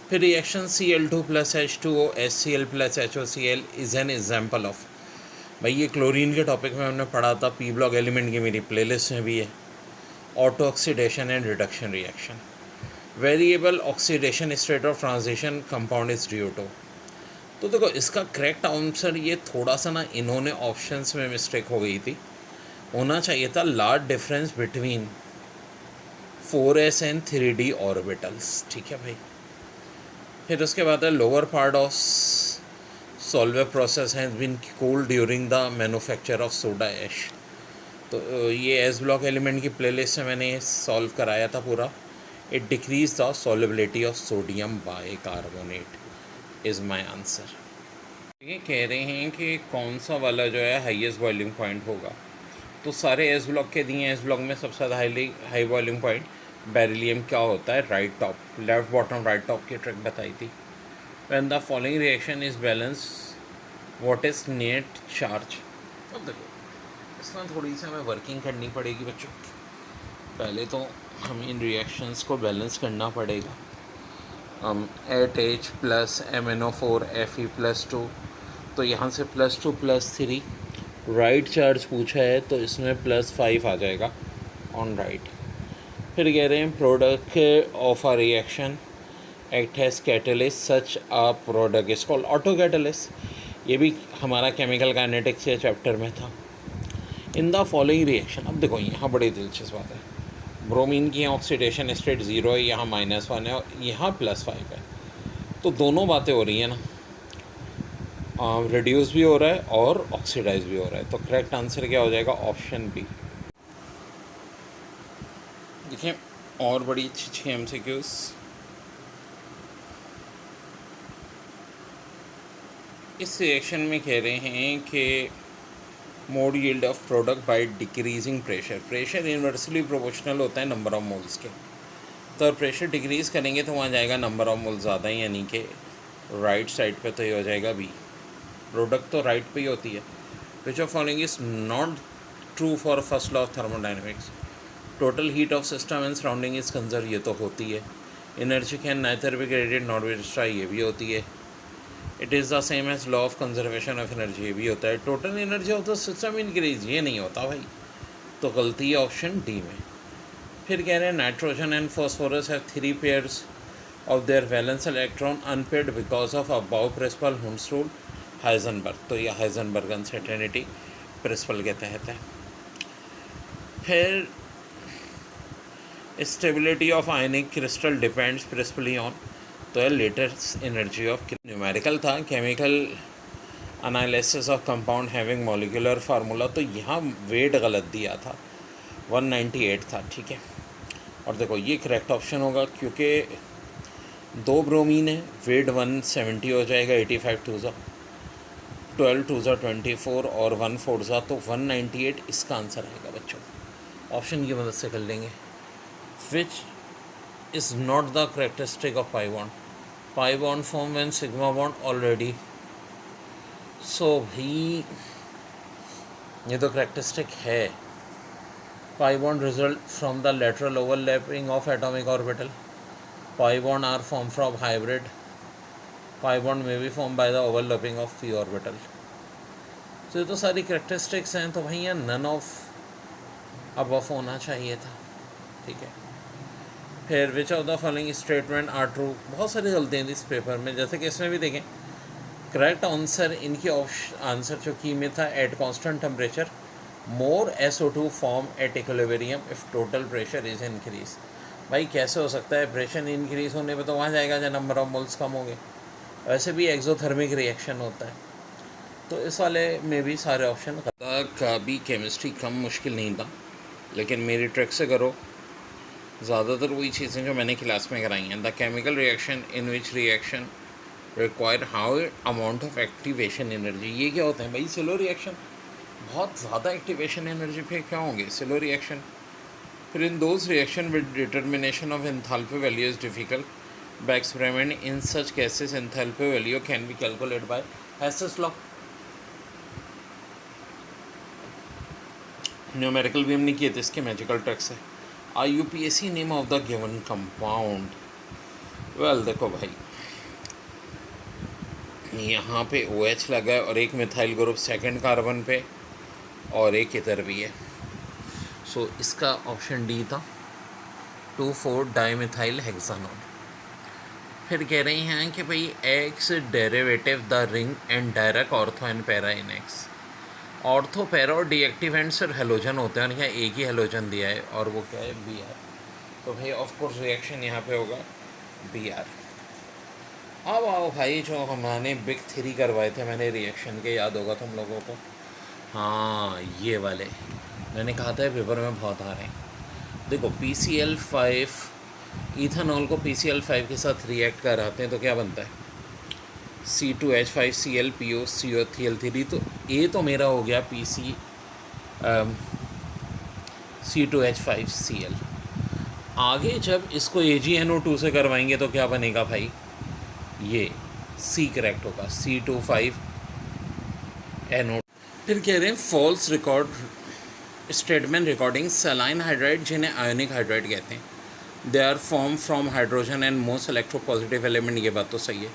फिर reaction Cl2+H2O HCl+HOCl is an example of, भाई ये क्लोरीन के टॉपिक में हमने पढ़ा था, पी ब्लॉक एलिमेंट की मेरी प्लेलिस्ट में भी है। Auto oxidation and reduction reaction. Variable oxidation state of transition compound is DO2। तो देखो इसका करेक्ट आंसर ये थोड़ा सा ना इन्होंने ऑप्शंस में मिस्टेक हो गई थी, होना चाहिए था large difference between 4s and 3d orbitals, ठीक है भाई। फिर उसके बाद है lower part of Solvay process has been cooled during the manufacture of soda ash. तो ये एस ब्लॉक एलिमेंट की प्लेलिस्ट में मैंने सॉल्व कराया था पूरा। It decrease the solubility of sodium bicarbonate is my answer. ये कह रहे हैं कि कौन सा वाला जो है हाईएस्ट बॉइलिंग पॉइंट होगा, तो सारे एस ब्लॉक के दिए हैं। एस ब्लॉक में सबसे ज़्यादा हाई बॉइलिंग पॉइंट बेरिलियम क्या होता है, right top, left bottom right top की ट्रिक बताई थी। When the following reaction is balance what is net charge. अब देखो इसमें थोड़ी सी हमें वर्किंग करनी पड़ेगी बच्चों। पहले तो हमें इन रिएक्शंस को बैलेंस करना पड़ेगा। 8H + MnO4 Fe+2, तो यहाँ से +2 +3 राइट चार्ज पूछा है, तो इसमें +5 आ जाएगा ऑन राइट। फिर कह रहे हैं product of a reaction act has catalyst such a product is called auto catalyst. ये भी हमारा केमिकल काइनेटिक्स के चैप्टर में था। इन द फॉलोइंग रिएक्शन, अब देखो यहाँ बड़ी दिलचस्प बात है, ब्रोमीन की यहाँ ऑक्सीडेशन स्टेट 0 है, यहाँ -1 है और यहाँ +5 है, तो दोनों बातें हो रही हैं ना, रिड्यूस भी हो रहा है और ऑक्सीडाइज भी हो रहा है। तो करेक्ट आंसर क्या हो जाएगा, ऑप्शन बी। देखिए और बड़ी अच्छी अच्छी MCQs। इस रिएक्शन में कह रहे हैं कि mode yield of product by decreasing pressure. Pressure inversely proportional होता है नंबर ऑफ मोल्स के, तो प्रेशर डिक्रीज़ करेंगे तो वहाँ जाएगा नंबर ऑफ मोल्स ज़्यादा, यानी कि राइट साइड पे, तो ये हो जाएगा बी। प्रोडक्ट तो राइट पे ही होती है। Which of following is not true for first law of thermodynamics. Total heat of system and surrounding is conserve, ये तो होती है। Energy can neither be created not be destroy, ये भी होती है। It is the same as law of conservation of energy, ये भी होता है। Total energy of the system increase, ये नहीं होता भाई, तो गलती है ऑप्शन डी में। फिर कह रहे हैं nitrogen and phosphorus have 3 pairs of their valence electron unpaired because of about principle Hund's rule Heisenberg, तो ये हाइजेनबर्ग अनसर्टेनिटी प्रिंसिपल के तहत है। फिर stability of ionic crystal depends principally on, तो है लेटेस्ट एनर्जी ऑफ, न्यूमेरिकल था, chemical analysis of compound having molecular formula, तो यहाँ वेट गलत दिया था, 198 था, ठीक है। और देखो ये करेक्ट ऑप्शन होगा क्योंकि 2 ब्रोमीन है, वेट 170 हो जाएगा, 85 टू ज़ा 12 टू ज़ा 24 और 1 4 ज़ा, तो 198 इसका आंसर आएगा बच्चों। ऑप्शन की मदद से कर लेंगे। Which is not the characteristic of pi bond, pi bond form when sigma bond already, so भी ये तो करेक्टरिस्टिक है। Pi bond result from the lateral overlapping of atomic orbital, pi bond are form from hybrid, pi bond में be form by the overlapping of p orbital. तो ये तो सारी characteristics हैं, तो भाई यहाँ नन ऑफ अबव होना चाहिए था, ठीक है। फिर which of the following statement are true, बहुत सारी गलतियाँ थी इस पेपर में, जैसे कि इसमें भी देखें करेक्ट आंसर इनकी आंसर जो की में था, at constant temperature more SO2 form at equilibrium if total pressure is increase. भाई कैसे हो सकता है, प्रेशर इंक्रीज होने पे तो वहाँ जाएगा जब नंबर ऑफ मोल्स कम होंगे, वैसे भी एक्सोथर्मिक रिएक्शन होता है। तो इस वाले में भी सारे ऑप्शन का भी केमिस्ट्री कम मुश्किल नहीं था, लेकिन मेरी ट्रिक से करो, ज़्यादातर वही चीज़ें जो मैंने क्लास में कराई हैं। The chemical reaction in which reaction require how amount of activation energy, ये क्या होता है भाई, स्लो रिएक्शन, बहुत ज़्यादा एक्टिवेशन एनर्जी पे क्या होंगे, स्लो रिएक्शन। फिर in those reaction with determination of enthalpy value is difficult by experiment, in such cases enthalpy value can be calculate by Hess's law. Numerical भी हमने किए थे इसके मैजिकल ट्रिक से। IUPAC name of the given compound, well देखो भाई यहाँ पे OH लगा है और एक मिथाइल ग्रुप सेकंड कार्बन पे और एक इधर भी है, सो इसका ऑप्शन डी था 2,4 डाईमिथाइल हेक्सानोल। फिर कह रहे हैं कि भाई x derivative the ring and direct ortho and para in x, ortho para और डीएक्टिवेंट्स और हेलोजन होते हैं, और यहाँ एक ही हेलोजन दिया है और वो क्या है Br, तो भाई ऑफकोर्स रिएक्शन यहाँ पे होगा Br। अब आओ भाई जो हमने बिग 3 करवाए थे मैंने रिएक्शन के, याद होगा तुम लोगों को, हाँ ये वाले मैंने कहा था पेपर में बहुत आ रहे हैं। देखो PCl5 इथेनॉल को PCl5 के साथ रिएक्ट कराते हैं तो क्या बनता है, C2H5Cl POCO3 तो ये तो मेरा हो गया C2H5Cl। आगे जब इसको AgNO2 से करवाएंगे तो क्या बनेगा भाई, ये C करेक्ट होगा, C25NO। फिर कह रहे हैं false record statement recording saline hydride, जिन्हें आयोनिक हाइड्राइड कहते हैं, they are form from hydrogen and most electropositive element, ये बात तो सही है।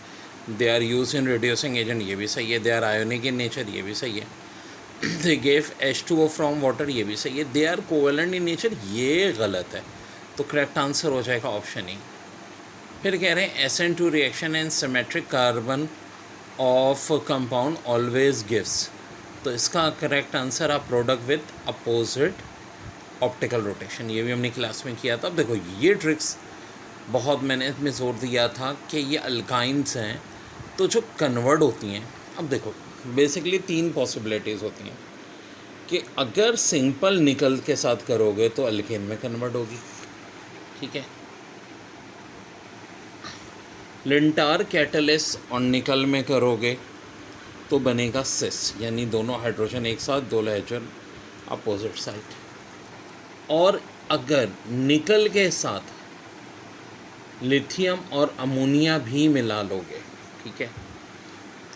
They are use in reducing agent, ये भी सही है। They are ionic in nature, ये भी सही है। They gave H2O from water, ये भी सही है। They are covalent in nature, ये गलत है, तो करेक्ट आंसर हो जाएगा ऑप्शन ई। फिर कह रहे हैं SN2 reaction and symmetric carbon of compound always gives, तो इसका करेक्ट आंसर आप product with opposite optical rotation, ये भी हमने क्लास में किया था। अब देखो ये ट्रिक्स बहुत मैंने इसमें जोर दिया था कि ये अल्काइंस हैं तो जो कन्वर्ट होती हैं। अब देखो बेसिकली 3 पॉसिबिलिटीज़ होती हैं कि अगर सिंपल निकल के साथ करोगे तो अल्केन में कन्वर्ट होगी, ठीक है। लिंटार कैटलिस और निकल में करोगे तो बनेगा सिस, यानी दोनों हाइड्रोजन एक साथ, दो हाइड्रोजन अपोजिट साइड। और अगर निकल के साथ लिथियम और अमोनिया भी मिला लोगे, ठीक है,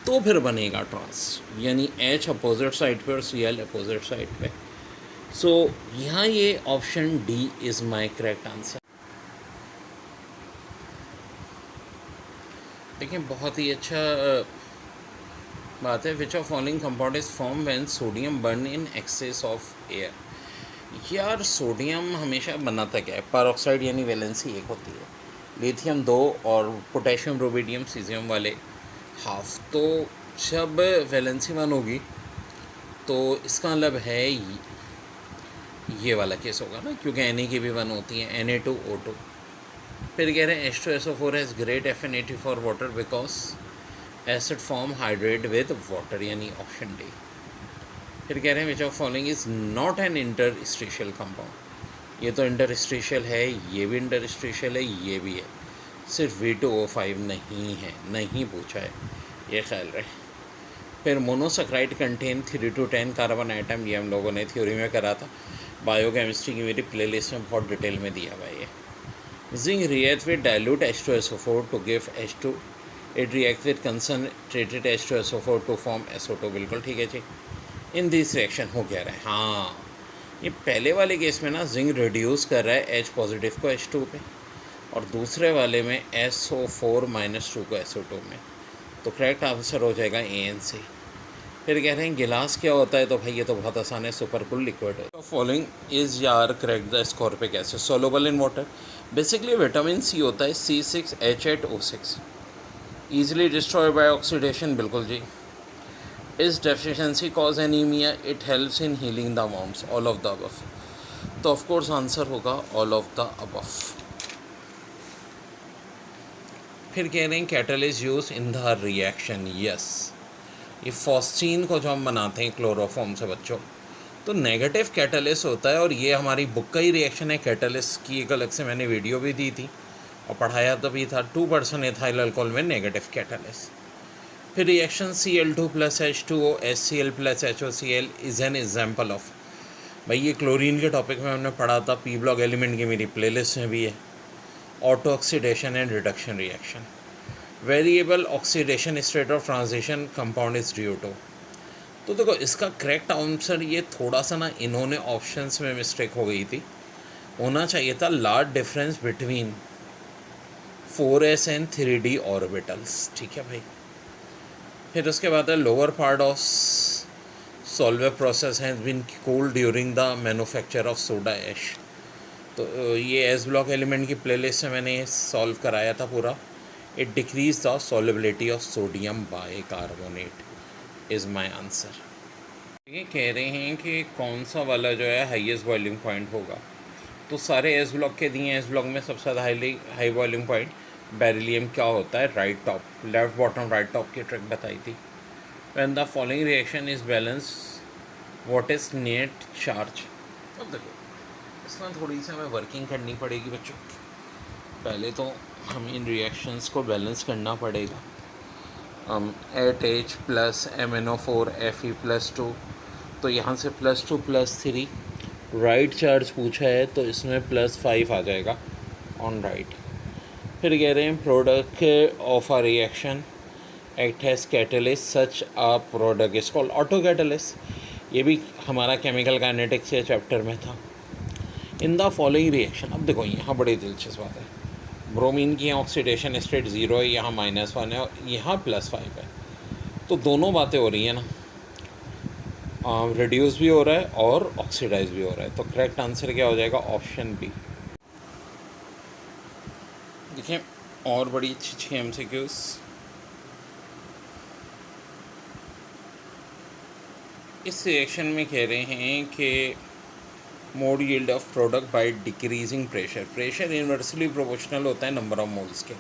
तो फिर बनेगा ट्रांस, यानी H अपोजिट साइड पे और Cl अपोजिट साइड पे। सो यहाँ ये option D is my correct answer. देखिए बहुत ही अच्छा बात है। Which of following compound is form when sodium burn in excess of air. यार सोडियम हमेशा बनाता क्या है, परऑक्साइड यानी वैलेंसी एक होती है, लिथियम दो और पोटेशियम रुबिडियम सीजियम वाले हाफ। तो जब वैलेंसी वन होगी तो इसका मतलब है ये वाला केस होगा ना, क्योंकि Na की भी वन होती है, Na2O2। फिर कह रहे हैं H2SO4 has great affinity for water because acid form hydrate with water, यानी ऑप्शन डी। फिर कह रहे हैं विच of following is not an interstitial compound. ये तो इंटरस्टिशियल है, ये भी इंटरस्टिशियल है, ये भी है, सिर्फ V2O5 नहीं है, नहीं पूछा है, ये ख्याल रहे। फिर monosaccharide contain 3 to 10 carbon atom, ये हम लोगों ने थ्योरी में करा था। बायोकेमिस्ट्री की मेरी प्लेलिस्ट में बहुत डिटेल में दिया हुआ है ये। Zinc react with dilute H2SO4 to give H2। It react with concentrated H2SO4 to form SO2। बिल्कुल ठीक है जी। इन दिस रिएक्शन हो क्या रहा है, हाँ ये पहले वाले केस में ना जिंक रिड्यूस कर रहा है H पॉजिटिव को H2 पे, और दूसरे वाले में SO4-2 को SO2 में। तो करेक्ट आंसर हो जाएगा ANC। फिर कह रहे हैं गिलास क्या होता है, तो भाई ये तो बहुत आसान है, सुपर कूल लिक्विड है। फॉलोइंग इज यार correct the ascorbic acid soluble in water. Basically vitamin C होता है C6H8O6, easily destroy by oxidation. बिल्कुल जी। Is deficiency cause anaemia, it helps in healing the wounds, all of the above. तो of course answer होगा all of the above. फिर कह रहे हैं catalyst use in the reaction, yes ये फॉस्टीन को जो हम बनाते हैं क्लोरोफॉर्म से बच्चों, तो नेगेटिव कैटलिस्ट होता है, और ये हमारी बुक का ही रिएक्शन है। कैटलिस्ट की एक अलग से मैंने वीडियो भी दी थी और पढ़ाया तो भी था। 2% एथाइल अल्कोहल में नेगेटिव कैटलिस्ट। फिर reaction Cl2 + H2O HCl + HOCl is an example of. भाई ये क्लोरीन के टॉपिक में हमने पढ़ा था, पी ब्लॉक एलिमेंट की मेरी प्लेलिस्ट में भी है। Auto oxidation and reduction reaction. Variable oxidation state of transition compound is DO2। तो देखो इसका करेक्ट आंसर ये थोड़ा सा ना इन्होंने ऑप्शंस में मिस्टेक हो गई थी, होना चाहिए था large difference between 4s and 3d orbitals. ठीक है भाई। फिर उसके बाद है lower part of Solvay process has been cooled during the manufacture of soda ash. तो ये एस ब्लॉक एलिमेंट की प्लेलिस्ट से मैंने सॉल्व कराया था पूरा। It decrease the solubility of sodium bicarbonate is my answer. ये कह रहे हैं कि कौन सा वाला जो है हाईएस्ट बॉइलिंग पॉइंट होगा। तो सारे एस ब्लॉक के दिए हैं, एस ब्लॉक में सबसे ज़्यादा हाई बॉइलिंग पॉइंट बेरिलियम क्या होता है, right top, left bottom right top की ट्रिक बताई थी। When the following reaction is balance what is net charge. अब देखो इसमें थोड़ी सी हमें वर्किंग करनी पड़ेगी बच्चों। पहले तो हम इन रिएक्शंस को बैलेंस करना पड़ेगा। 8H + MnO4 Fe+2, तो यहाँ से +2 +3 राइट चार्ज पूछा है, तो इसमें +5 आ जाएगा ऑन राइट। फिर कह रहे हैं product of a reaction act has catalyst such a product is called auto catalyst. ये भी हमारा केमिकल काइनेटिक्स के चैप्टर में था। इन द फॉलोइंग रिएक्शन, अब देखो यहाँ बड़ी दिलचस्प बात है, ब्रोमीन की ऑक्सीडेशन स्टेट 0 है, यहाँ -1 है और यहाँ +5 है। तो दोनों बातें हो रही हैं ना, रिड्यूस भी हो रहा है और ऑक्सीडाइज भी हो रहा है। तो करेक्ट आंसर क्या हो जाएगा, ऑप्शन बी। देखिए और बड़ी अच्छी MCQs। इस रिएक्शन में कह रहे हैं कि mode yield of product by decreasing pressure. Pressure inversely proportional होता है नंबर ऑफ मोल्स के,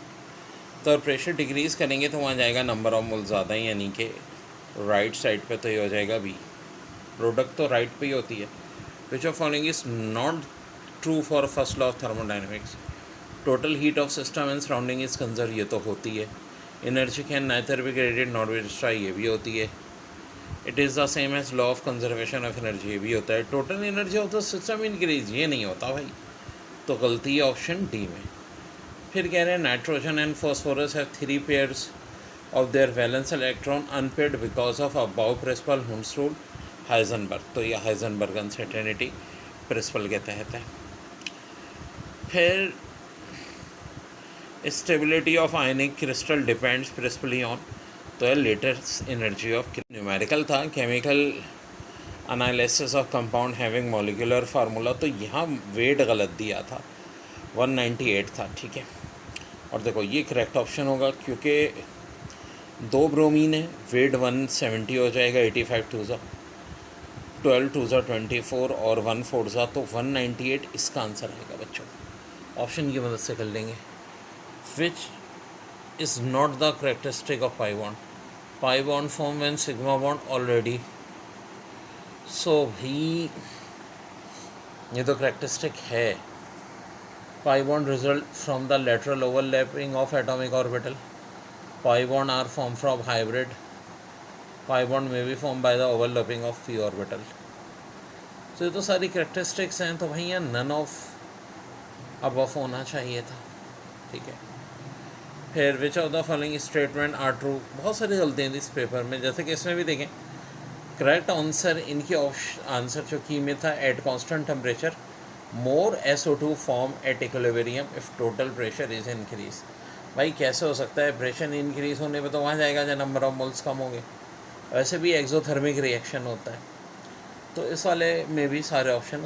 तो प्रेशर डिक्रीज़ करेंगे तो वहाँ जाएगा नंबर ऑफ मोल्स ज़्यादा, यानी कि राइट साइड पे, तो ये हो जाएगा बी। प्रोडक्ट तो राइट पे ही होती है। Which of following is not true for first law of thermodynamics. Total heat of system and surrounding is conserve, ये तो होती है। Energy can neither be created not be destroy, ये भी होती है। It is the same as law of conservation of energy, ये भी होता है। Total energy of the system increase, ये नहीं होता भाई, तो गलती है ऑप्शन डी में। फिर कह रहे हैं nitrogen and phosphorus have 3 pairs of their valence electron unpaired because of about principle Hund's rule Heisenberg. तो यह हाइजेनबर्ग अनसर्टेनिटी प्रिंसिपल के तहत है। फिर stability of ionic crystal depends principally on the lattice energy of numerical था chemical analysis of compound having molecular formula. तो यहाँ wait गलत दिया था, 198 था, ठीक है। और देखो ये करेक्ट ऑप्शन होगा क्योंकि 2 ब्रोमीन है, वेट 170 हो जाएगा, 85 टू ज़ा 12 टू ज़ा 24 और 1 4 ज़ा, तो 198 इसका आंसर आएगा बच्चों। ऑप्शन की मदद से कर लेंगे। Which is not the characteristic of pi bond? Pi bond form when sigma bond already. So भी ये तो करेक्टरिस्टिक है। Pi bond result from the lateral overlapping of atomic orbital. Pi bond are formed from hybrid. Pi bond may be formed by the overlapping of p orbital. तो ये तो सारी characteristics हैं, तो भैया नन ऑफ अबव होना चाहिए था, ठीक है। फिर which of the following statement are true? बहुत सारी गलतियाँ थी इस पेपर में, जैसे कि इसमें भी देखें करेक्ट आंसर इनकी आंसर जो की में था at constant temperature more SO2 form at equilibrium if total pressure is increase. भाई कैसे हो सकता है? प्रेशर इंक्रीज होने पे तो वहाँ जाएगा जब नंबर ऑफ मोल्स कम होंगे। वैसे भी एक्सोथर्मिक रिएक्शन होता है, तो इस वाले में भी सारे ऑप्शन